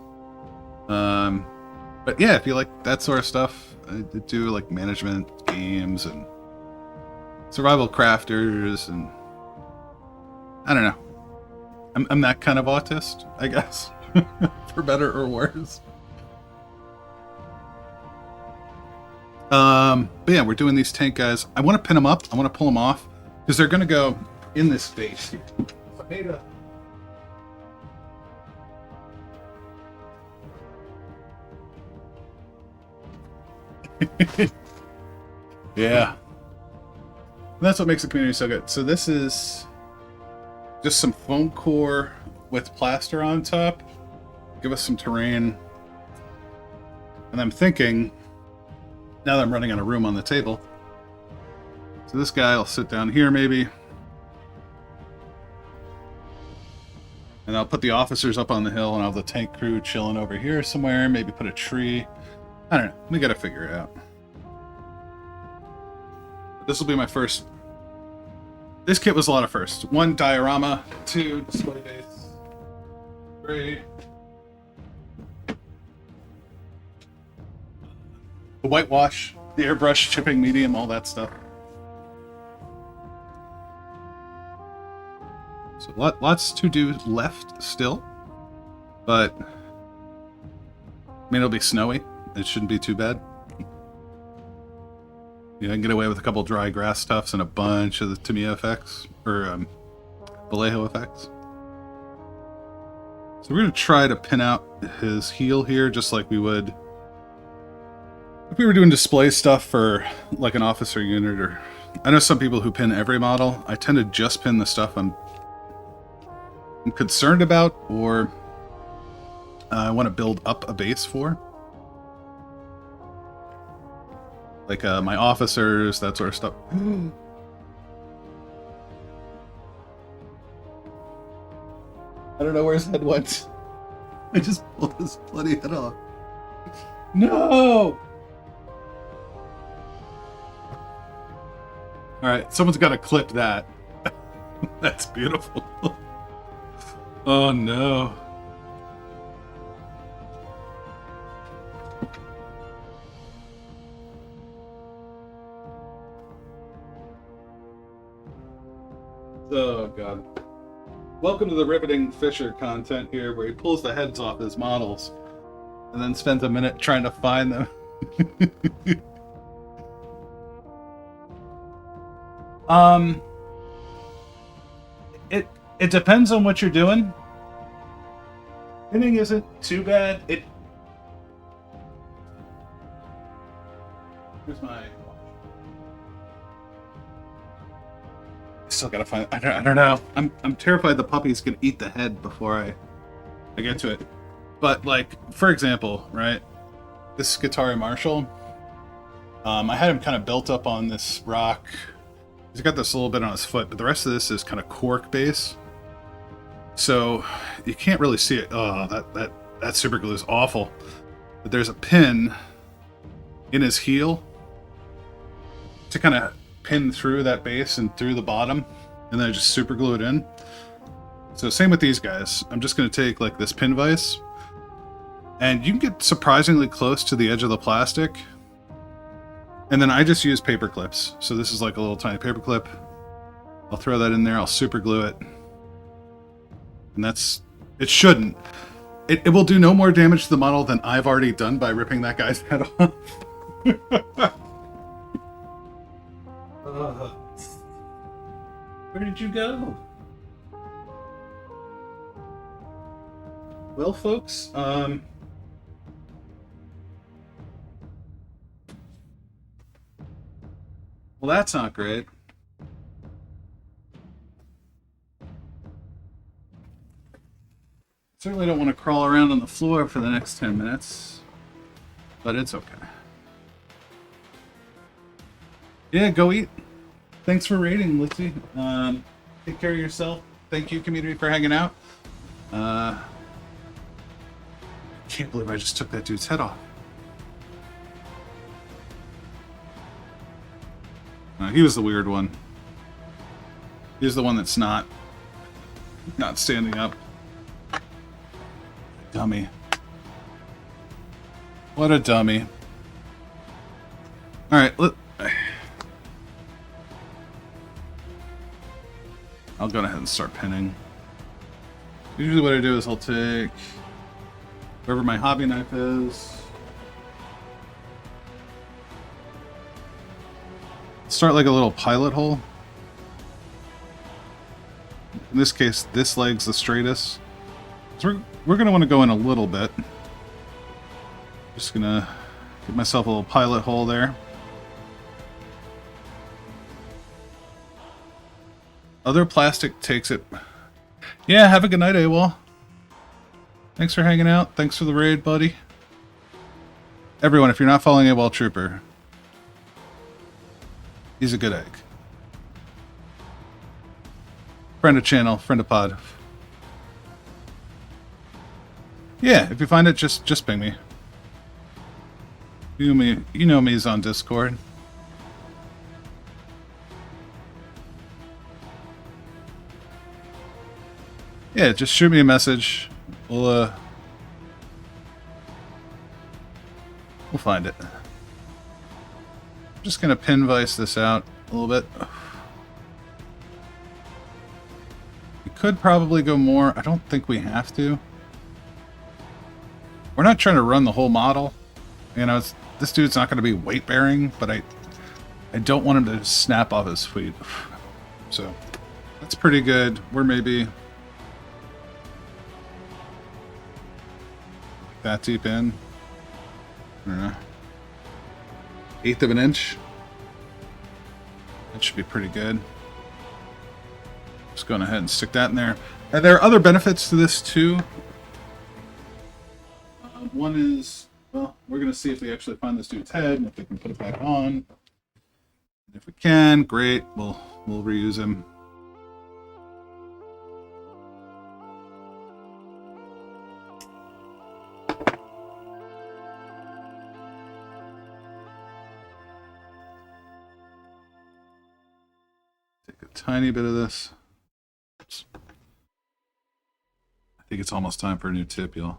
But yeah, if you like that sort of stuff, I do like management games and survival crafters, and I don't know. I'm that kind of autist, I guess, for better or worse. But yeah, we're doing these tank guys. I want to pin them up. I want to pull them off because they're going to go in this space here. So I made a... Yeah. That's what makes the community so good. So this is just some foam core with plaster on top. Give us some terrain. And I'm thinking, now that I'm running out of room on the table, so this guy will sit down here maybe. And I'll put the officers up on the hill, and I'll have the tank crew chilling over here somewhere. Maybe put a tree. I don't know. We gotta figure it out. This will be my first. This kit was a lot of firsts. 1, diorama. 2, display base. 3. The whitewash, the airbrush, chipping medium, all that stuff. So lots to do left still, but I mean, it'll be snowy. It shouldn't be too bad. Yeah, I can get away with a couple dry grass tufts and a bunch of the Tamiya effects, or Vallejo effects. So we're going to try to pin out his heel here, just like we would If we were doing display stuff for like an officer unit, or I know some people who pin every model. I tend to just pin the stuff I'm concerned about, or I want to build up a base for. Like my officers, that sort of stuff. I don't know where his head went. I just pulled his bloody head off. No! Alright, someone's got to clip that. That's beautiful. Oh no. Oh god. Welcome to the riveting Fisher content here, where he pulls the heads off his models and then spends a minute trying to find them. It depends on what you're doing. Pinning isn't too bad. Here's my. Still gotta find. I don't know. I'm terrified the puppies can eat the head before I get to it. But like, for example, right? This Guitari Marshall. I had him kind of built up on this rock. He's got this little bit on his foot, but the rest of this is kind of cork base. So you can't really see it. Oh, that super glue is awful. But there's a pin in his heel to kind of pin through that base and through the bottom, and then I just super glue it in. So same with these guys. I'm just going to take like this pin vise, and you can get surprisingly close to the edge of the plastic. And then I just use paper clips. So this is like a little tiny paper clip. I'll throw that in there. I'll super glue it. And it shouldn't. It will do no more damage to the model than I've already done by ripping that guy's head off. Where did you go? Well, folks, well, that's not great. Certainly don't want to crawl around on the floor for the next 10 minutes, but it's okay. Yeah, go eat. Thanks for raiding, Litsy. Take care of yourself. Thank you, community, for hanging out. I can't believe I just took that dude's head off. He was the weird one. He's the one that's not standing up. Dummy. What a dummy. Alright, I'll go ahead and start pinning. Usually what I do is I'll take wherever my hobby knife is. Start like a little pilot hole. In this case, this leg's the straightest. So we're going to want to go in a little bit. Just going to give myself a little pilot hole there. Other plastic takes it. Yeah, have a good night, AWOL. Thanks for hanging out. Thanks for the raid, buddy. Everyone, if you're not following AWOL Trooper, he's a good egg. Friend of channel, friend of pod. Yeah, if you find it, just ping me. You know me is on Discord. Yeah, just shoot me a message. We'll find it. I'm just gonna pin vise this out a little bit. We could probably go more. I don't think we have to. We're not trying to run the whole model. You know, this dude's not going to be weight bearing, but I don't want him to snap off his feet. So that's pretty good. We're maybe that deep in. I don't know. 1/8 of an inch. That should be pretty good. Just going ahead and stick that in there. And there are other benefits to this too. One is, well, we're going to see if we actually find this dude's head and if we can put it back on. And if we can, great. We'll reuse him. Take a tiny bit of this. Oops. I think it's almost time for a new tip, y'all.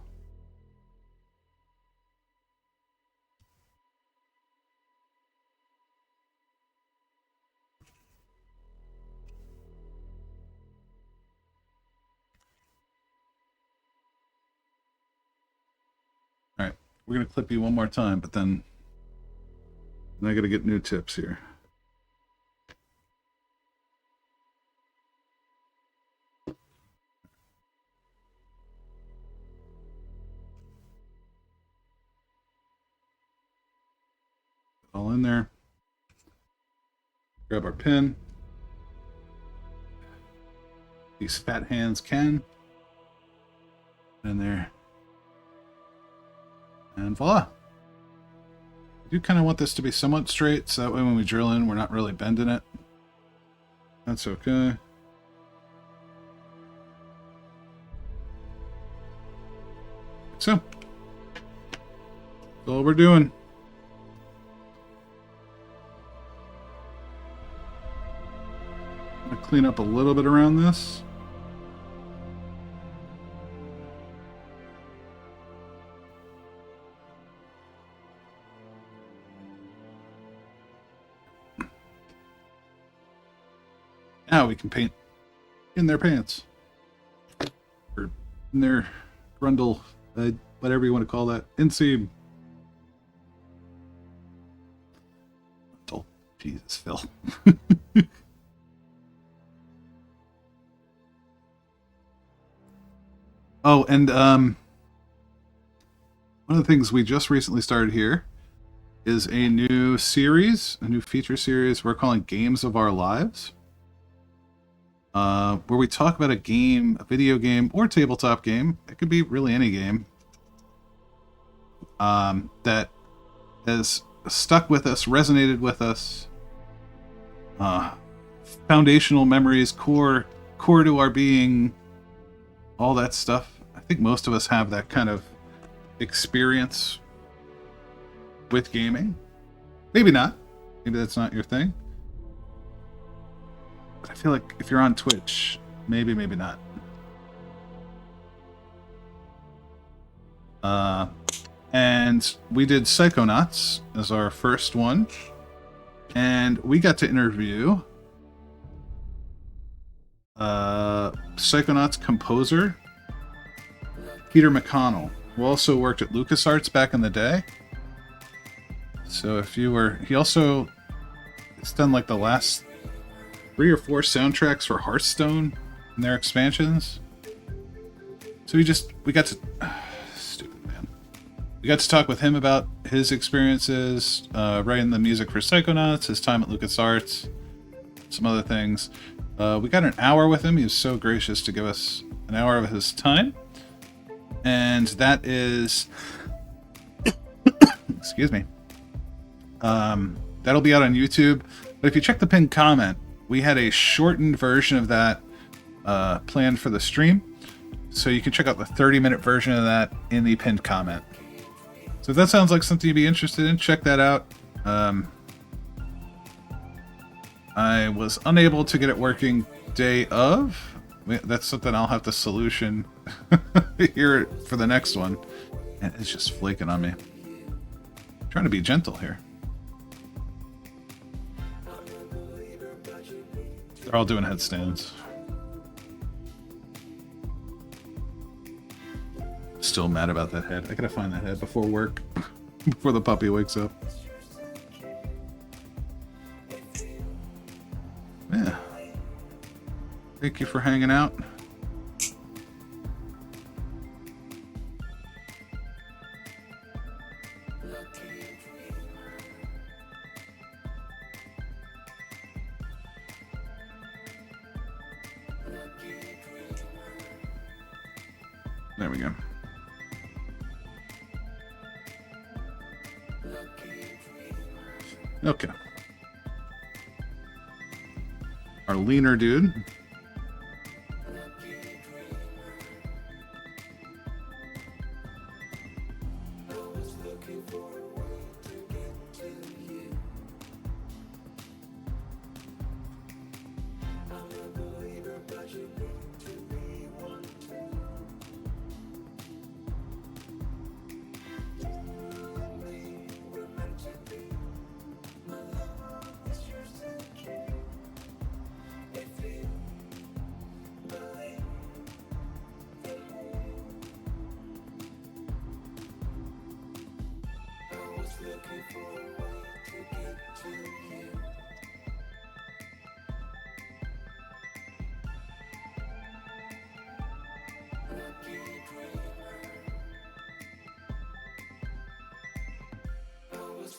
All right, we're going to clip you one more time, but then I got to get new tips here. All in there. Grab our pin. These fat hands can. In there. And voila. I do kind of want this to be somewhat straight, so that way when we drill in, we're not really bending it. That's okay. So, that's all we're doing. I'm gonna clean up a little bit around this. Now we can paint in their pants. Or in their grundle, whatever you want to call that. Inseam. Oh, Jesus, Phil. Oh, and one of the things we just recently started here is a new series, a new feature series we're calling Games of Our Lives. Where we talk about a game, a video game, or tabletop game. It could be really any game that has stuck with us, resonated with us. Foundational memories, core to our being, all that stuff. I think most of us have that kind of experience with gaming. Maybe not. Maybe that's not your thing. But I feel like if you're on Twitch, maybe not. And we did Psychonauts as our first one. And we got to interview Psychonauts composer Peter McConnell, who also worked at LucasArts back in the day. So if you were... He also... It's done like the last 3 or 4 soundtracks for Hearthstone and their expansions. So we got to... Stupid man. We got to talk with him about his experiences writing the music for Psychonauts, his time at LucasArts, some other things. We got an hour with him. He was so gracious to give us an hour of his time. And that is... Excuse me. That'll be out on YouTube. But if you check the pinned comment, we had a shortened version of that planned for the stream. So you can check out the 30-minute version of that in the pinned comment. So if that sounds like something you'd be interested in, check that out. I was unable to get it working day of. That's something I'll have to solution here for the next one. And it's just flaking on me. I'm trying to be gentle here. They're all doing headstands. Still mad about that head. I gotta find that head before work. Before the puppy wakes up. Yeah. Thank you for hanging out. There we go. Okay. Our leaner dude.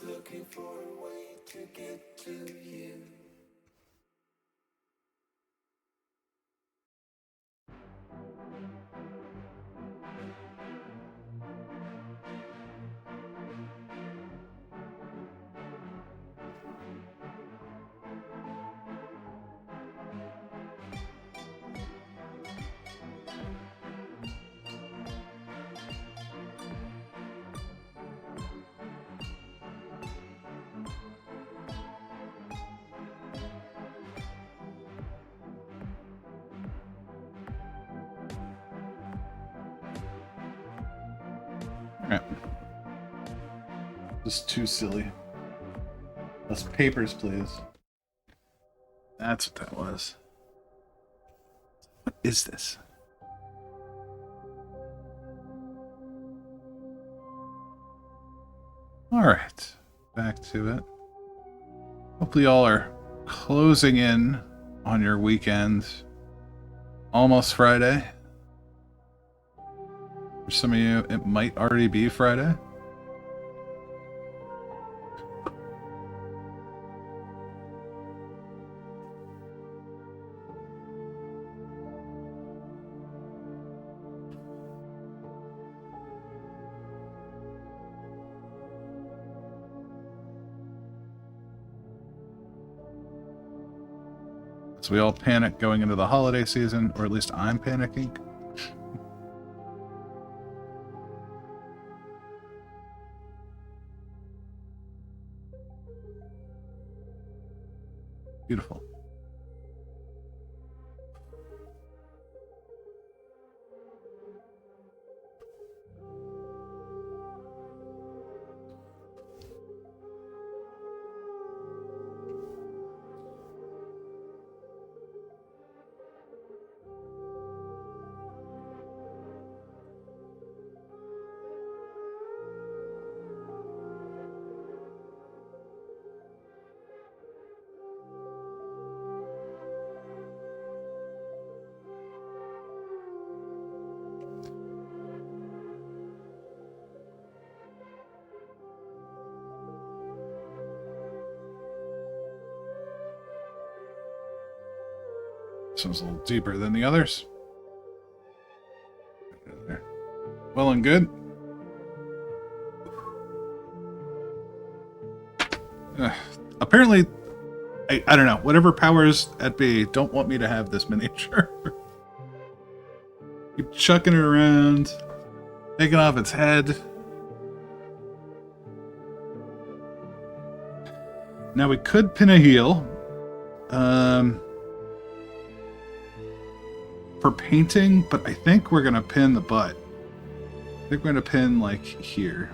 Looking for a way to get to you. Alright. Just too silly. Less papers, please. That's what that was. What is this? Alright. Back to it. Hopefully y'all are closing in on your weekend. Almost Friday. For some of you, it might already be Friday. So we all panic going into the holiday season, or at least I'm panicking. Beautiful. This one's a little deeper than the others. There. Well and good. Apparently, I don't know, whatever powers at be don't want me to have this miniature. Keep chucking it around, taking off its head. Now we could pin a heel. For painting, but I think we're gonna pin the butt. I think we're gonna pin like here.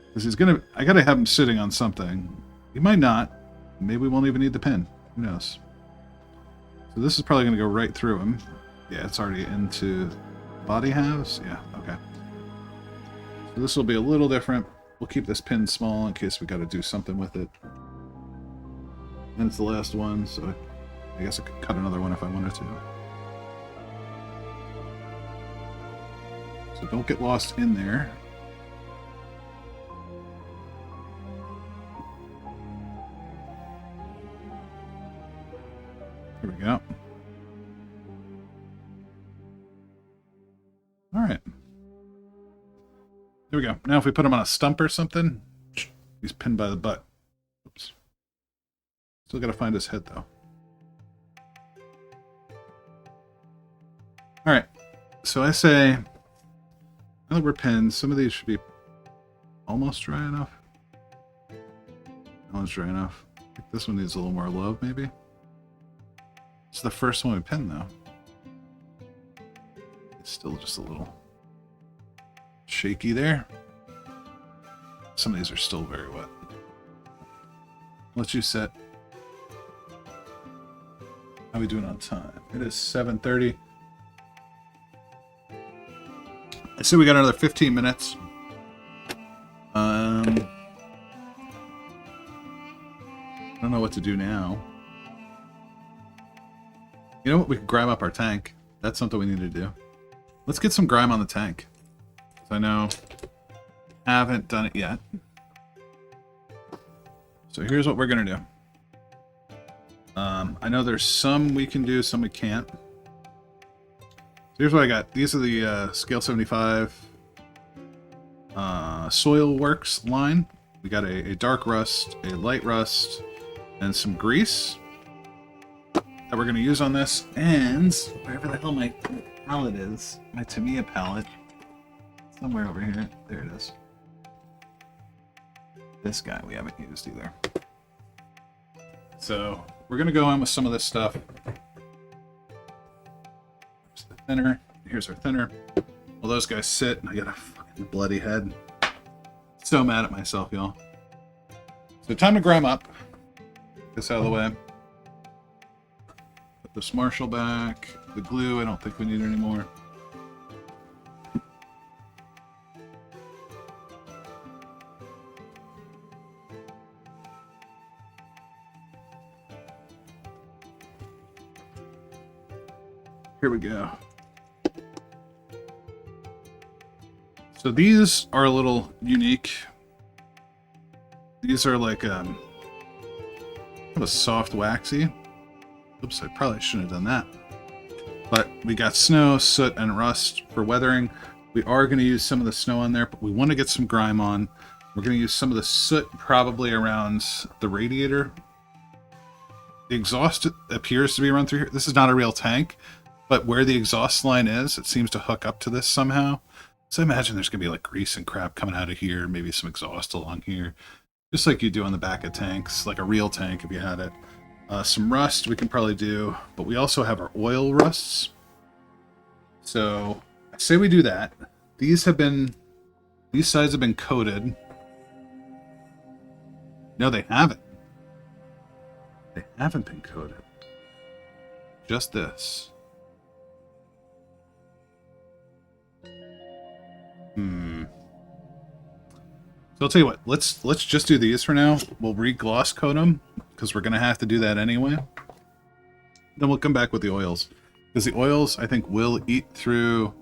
Because he's gonna, I gotta have him sitting on something. He might not. Maybe we won't even need the pin. Who knows? So this is probably gonna go right through him. Yeah, it's already into body halves. Yeah, okay. So this will be a little different. We'll keep this pin small in case we gotta do something with it. And it's the last one, so I guess I could cut another one if I wanted to. So don't get lost in there. There we go. we go. Now if we put him on a stump or something, he's pinned by the butt. Oops. Still gotta find his head though. Alright. So I say, now that we're pinned, some of these should be almost dry enough. That one's dry enough. I think this one needs a little more love, maybe. It's the first one we pinned though. It's still just a little shaky there. Some of these are still very wet. Let you set. How are we doing on time? It is 7:30. I say we got another 15 minutes. I don't know what to do now. You know what? We could grime up our tank. That's something we need to do. Let's get some grime on the tank. I know haven't done it yet. So here's what we're gonna do. I know there's some we can do, some we can't. So here's what I got. These are the scale 75 Soil Works line. We got a dark rust, a light rust, and some grease that we're gonna use on this. And wherever the hell my palette is, my Tamiya palette. Somewhere over here. There it is. This guy we haven't used either. So we're going to go in with some of this stuff. Here's the thinner. Here's our thinner. Well, those guys sit, and I got a fucking bloody head. So mad at myself, y'all. So time to grime up. Get this out of the way. Put this Marshall back. The glue, I don't think we need anymore. Here we go. So these are a little unique. These are like kind of a soft waxy. Oops, I probably shouldn't have done that. But we got snow, soot, and rust for weathering. We are going to use some of the snow on there, but we want to get some grime on. We're going to use some of the soot probably around the radiator. The exhaust appears to be run through here. This is not a real tank. But where the exhaust line is, it seems to hook up to this somehow. So I imagine there's going to be like grease and crap coming out of here, maybe some exhaust along here. Just like you do on the back of tanks, like a real tank if you had it. Some rust we can probably do, but we also have our oil rusts. So I say we do that. These sides have been coated. No, they haven't. They haven't been coated. Just this. So I'll tell you what, let's just do these for now. We'll re-gloss coat them, because we're going to have to do that anyway. Then we'll come back with the oils. Because the oils, I think, will eat through...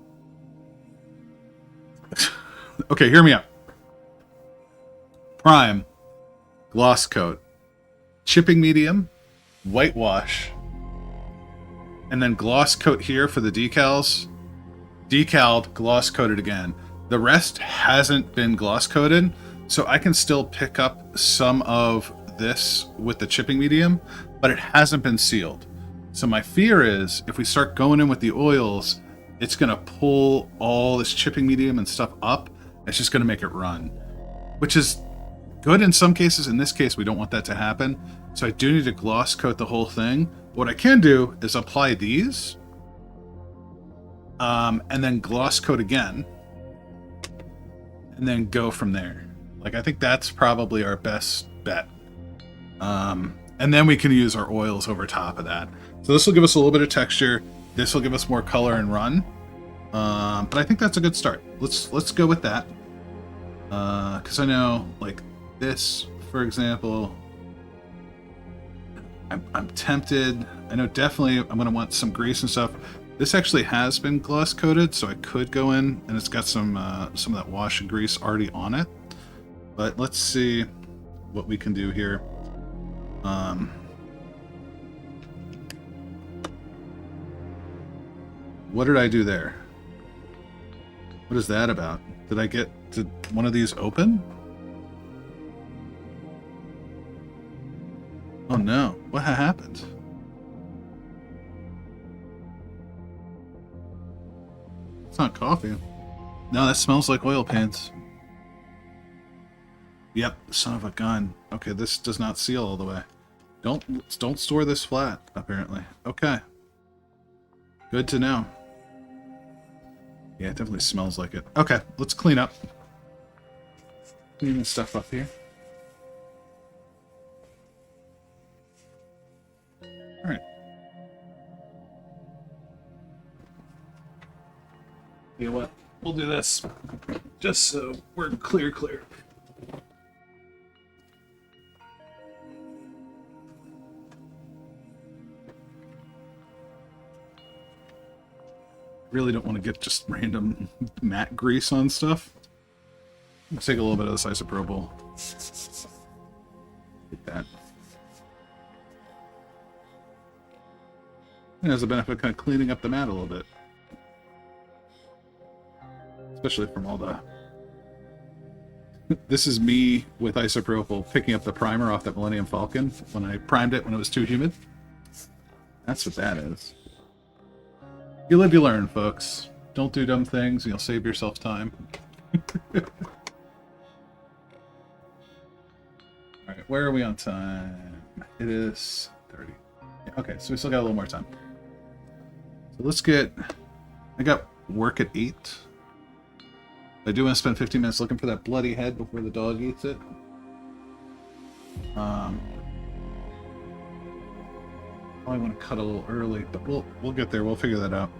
Okay, hear me out. Prime, gloss coat, chipping medium, whitewash, and then gloss coat here for the decals. Decaled, gloss coated again. The rest hasn't been gloss coated, so I can still pick up some of this with the chipping medium, but it hasn't been sealed. So my fear is if we start going in with the oils, it's going to pull all this chipping medium and stuff up. It's just going to make it run, which is good in some cases. In this case, we don't want that to happen. So I do need to gloss coat the whole thing. What I can do is apply these and then gloss coat again. And then go from there. Like, I think that's probably our best bet. And then we can use our oils over top of that. So this will give us a little bit of texture. This will give us more color and run. But I think that's a good start. Let's go with that. Because I know, like, this, for example, I'm tempted. I know definitely I'm going to want some grease and stuff. This actually has been gloss coated, so I could go in, and it's got some of that wash and grease already on it. But let's see what we can do here. What did I do there? What is that about? Did one of these open? Oh no, what happened? It's not coffee. No, that smells like oil paints. Yep, son of a gun. Okay, this does not seal all the way. Don't store this flat, apparently. Okay. Good to know. Yeah, it definitely smells like it. Okay, let's clean up. Clean this stuff up here. Alright. You know what? We'll do this. Just so we're clear. Really don't want to get just random matte grease on stuff. Let's take a little bit of this isopropyl. Get that. It has the benefit of kind of cleaning up the mat a little bit. Especially from all the... This is me with isopropyl picking up the primer off that Millennium Falcon when I primed it when it was too humid. That's what that is. You live, you learn, folks. Don't do dumb things, and you'll save yourself time. Alright, where are we on time? It is 30. Yeah, okay, so we still got a little more time. So let's get... I got work at 8. I do want to spend 15 minutes looking for that bloody head before the dog eats it. Probably want to cut a little early, but we'll get there. We'll figure that out.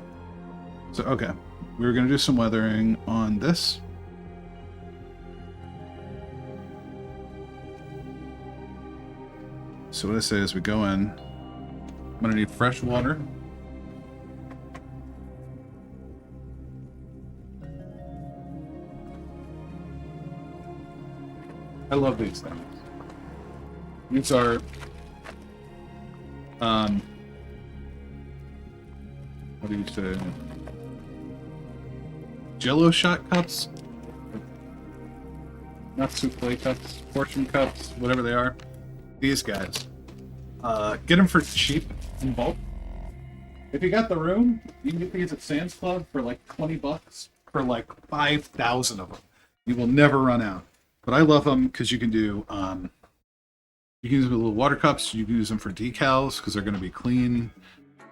So, okay. We're going to do some weathering on this. So what I say is we go in. I'm going to need fresh water. I love these things. These are what do you say? Jello shot cups? Not souffle cups, portion cups, whatever they are. These guys. Get them for cheap in bulk. If you got the room, you can get these at Sam's Club for like $20 for like 5,000 of them. You will never run out. But I love them because you can do, you can use them with little water cups. You can use them for decals because they're going to be clean.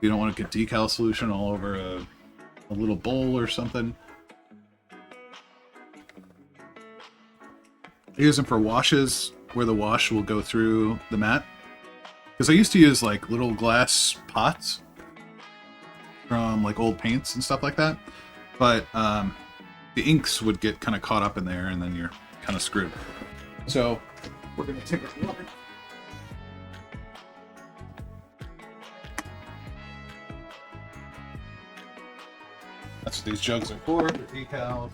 You don't want to get decal solution all over a little bowl or something. I use them for washes where the wash will go through the mat. Because I used to use like little glass pots from like old paints and stuff like that. But the inks would get kind of caught up in there and then you're kind of screwed. So we're going to take our water. That's what these jugs are for decals.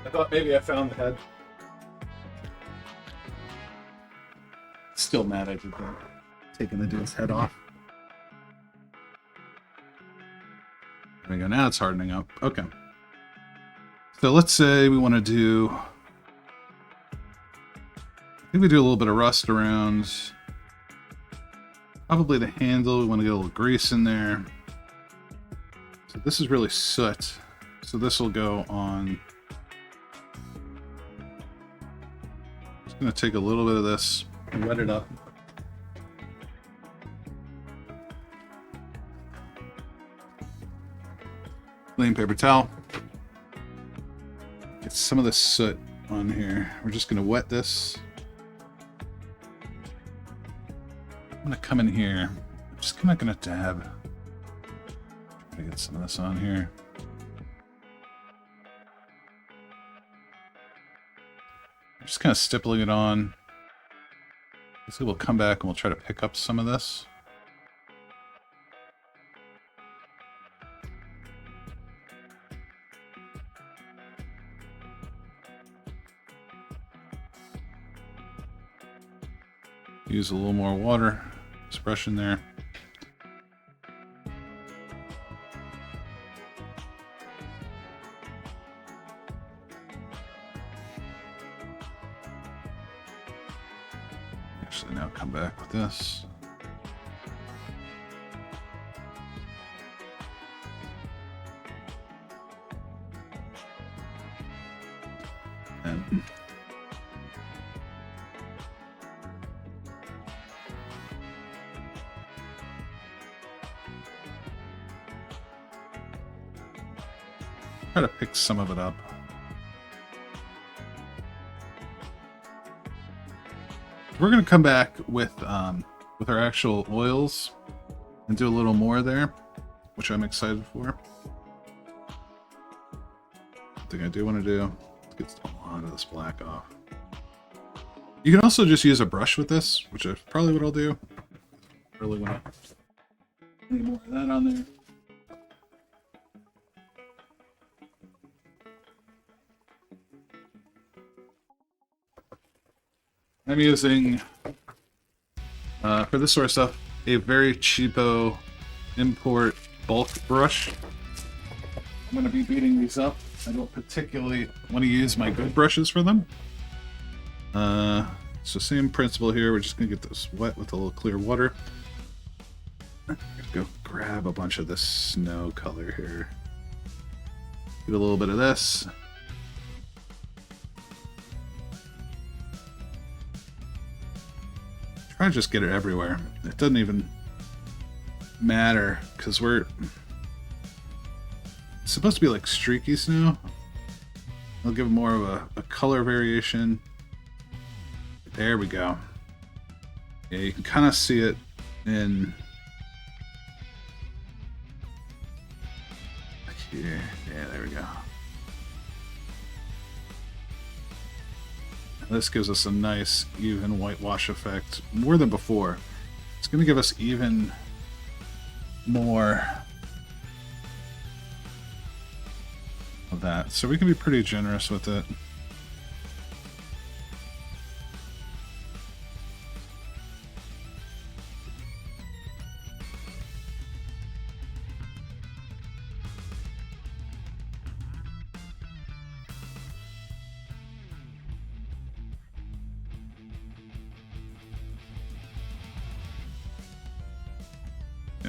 I thought maybe I found the head. Still mad I did that. Taking the dude's head off. There we go. Now it's hardening up. Okay. So let's say we want to do... I think we do a little bit of rust around. Probably the handle. We want to get a little grease in there. So this is really soot. So this will go on... Just going to take a little bit of this and wet it up. Clean paper towel. Get some of the soot on here. We're just going to wet this. I'm going to come in here. I'm just kind of going to dab. Try to get some of this on here. I'm just kind of stippling it on. Basically, we'll come back and we'll try to pick up some of this. Use a little more water. Just brush in there. Actually, now come back with this. And try to pick some of it up. We're gonna come back with our actual oils and do a little more there, which I'm excited for. One thing I do want to do is get a lot of this black off. You can also just use a brush with this, which is probably what I'll do. Really want to any more of that on there. I'm using, for this sort of stuff, a very cheapo import bulk brush. I'm going to be beating these up. I don't particularly want to use my good brushes for them. So same principle here. We're just going to get this wet with a little clear water. Go grab a bunch of this snow color here. Get a little bit of this. Try to just get it everywhere. It doesn't even matter because it's supposed to be like streaky snow. I'll give it more of a color variation. There we go. Yeah, you can kind of see it in here. Yeah, there we go. This gives us a nice, even whitewash effect, more than before. It's going to give us even more of that. So we can be pretty generous with it.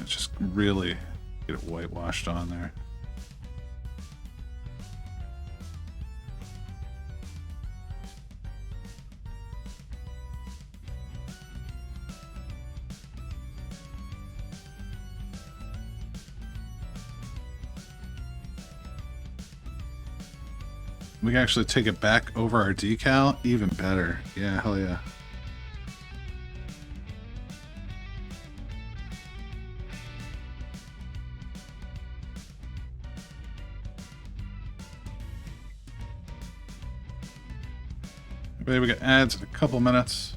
Just really get it whitewashed on there. We can actually take it back over our decal, even better. Yeah, hell yeah. Maybe we got ads in a couple minutes.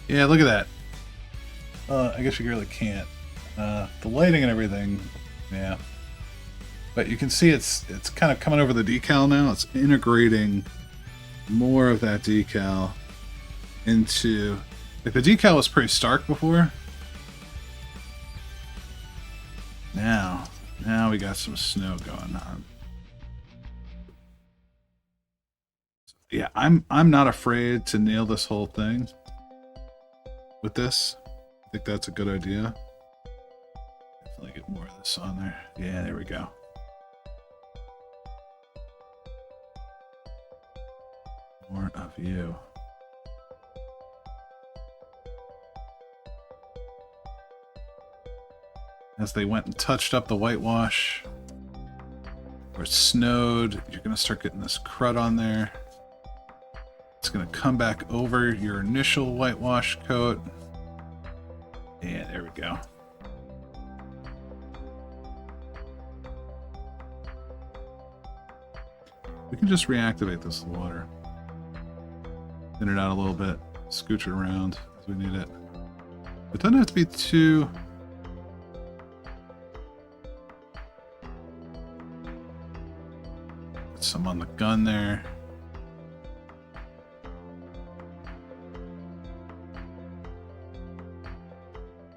Yeah, look at that. I guess you really can't. The lighting and everything, yeah. But you can see it's kind of coming over the decal now. It's integrating more of that decal into... Like the decal was pretty stark before. Now we got some snow going on. Yeah, I'm not afraid to nail this whole thing with this. I think that's a good idea. Definitely get more of this on there. Yeah, there we go. More of you. As they went and touched up the whitewash, or it snowed, you're going to start getting this crud on there. It's going to come back over your initial whitewash coat. Yeah, there we go. We can just reactivate this water. Thin it out a little bit, scooch it around as we need it. It doesn't have to be too some on the gun there.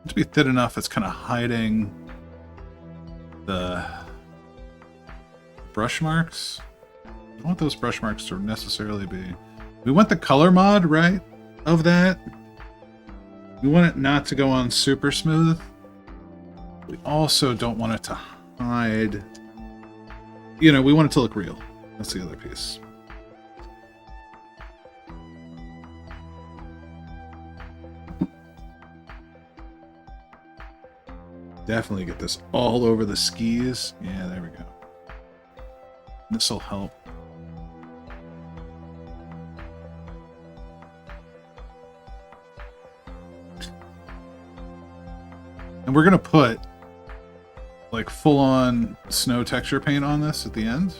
To be thin enough, it's kind of hiding the brush marks. I don't want those brush marks to necessarily be. We want the color mod, right? Of that. We want it not to go on super smooth. We also don't want it to hide. You know, we want it to look real. That's the other piece. Definitely get this all over the skis. Yeah, there we go. This will help. And we're going to put like full-on snow texture paint on this at the end.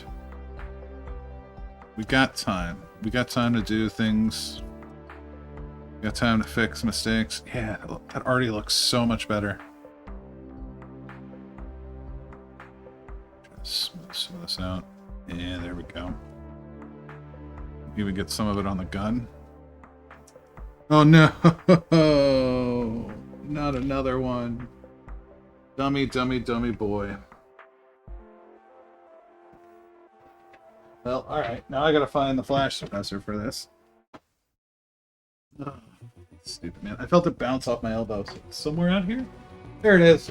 We got time. We got time to do things. We got time to fix mistakes. Yeah, that already looks so much better. Smooth some of this out. Yeah, there we go. Even get some of it on the gun. Oh no! Not another one. Dummy, dummy, dummy boy. Well, alright. Now I gotta find the flash suppressor for this. Oh, stupid, man. I felt it bounce off my elbow. So it's somewhere out here? There it is.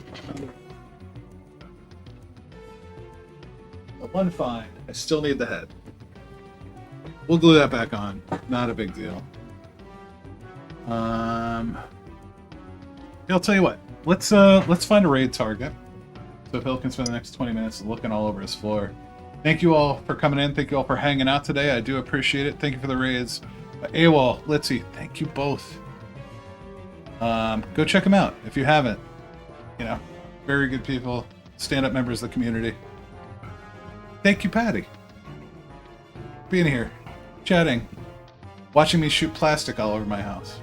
But one fine. I still need the head. We'll glue that back on. Not a big deal. I'll tell you what. Let's find a raid target. So Phil can spend the next 20 minutes looking all over his floor. Thank you all for coming in. Thank you all for hanging out today. I do appreciate it. Thank you for the raids. AWOL, Litzy, thank you both. Go check them out if you haven't. You know, very good people. Stand-up members of the community. Thank you, Patty. Being here, chatting, watching me shoot plastic all over my house.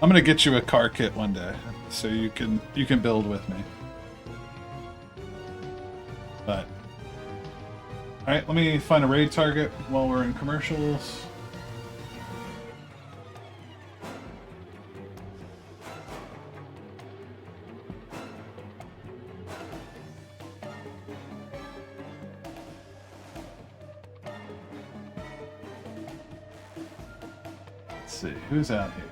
I'm gonna get you a car kit one day, so you can build with me. But all right, let me find a raid target while we're in commercials. Let's see, who's out here?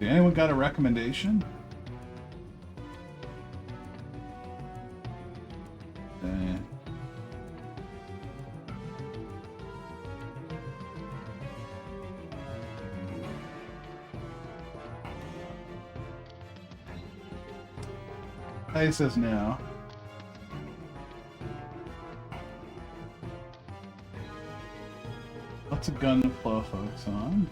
Anyone got a recommendation? He says no. What's a gun to blow folks on?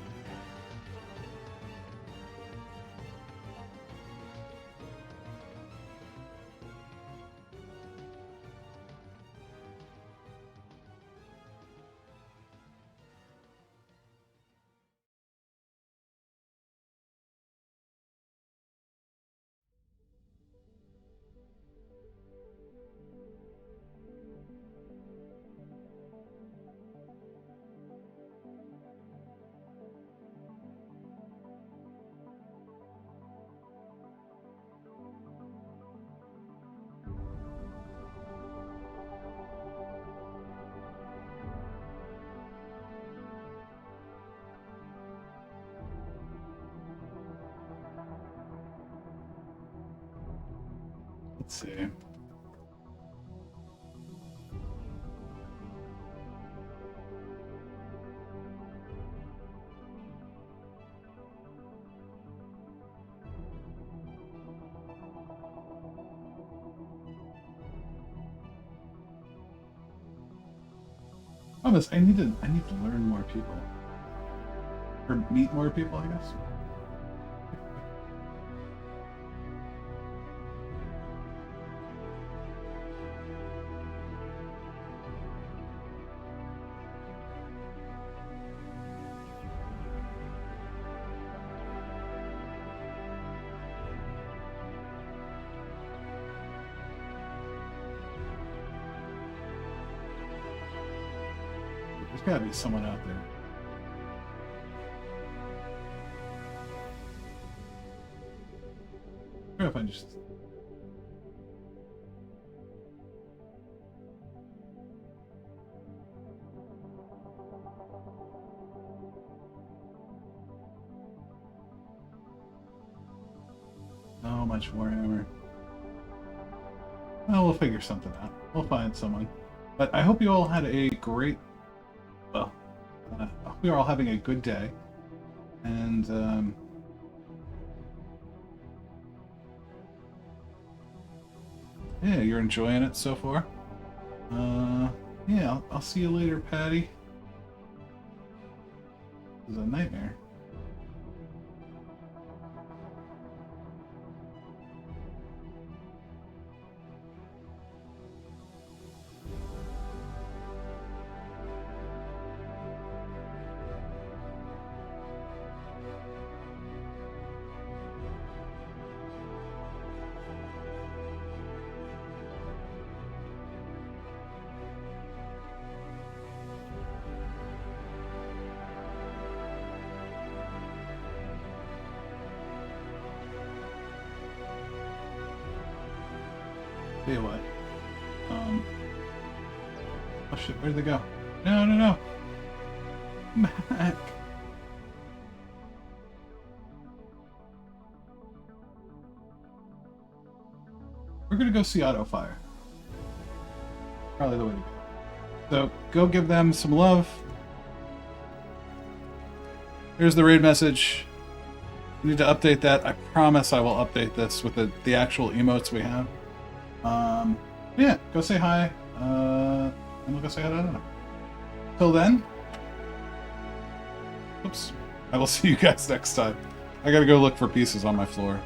Let's see. Promise, I need to learn more people. Or meet more people, I guess. There's gotta be someone out there. What if I just... Oh, much more hammer. Well, we'll figure something out. We'll find someone. But I hope you all had a great... Well, I hope you're all having a good day. And, yeah, you're enjoying it so far. Yeah, I'll see you later, Patty. This is a nightmare. Tell you what. Oh shit, where'd they go? No, no, no! Mac! We're gonna go see Auto Fire. Probably the way to go. So, go give them some love. Here's the raid message. We need to update that. I promise I will update this with the actual emotes we have. Yeah, go say hi, and we'll go say hi to Anna. Till then, oops, I will see you guys next time. I gotta go look for pieces on my floor.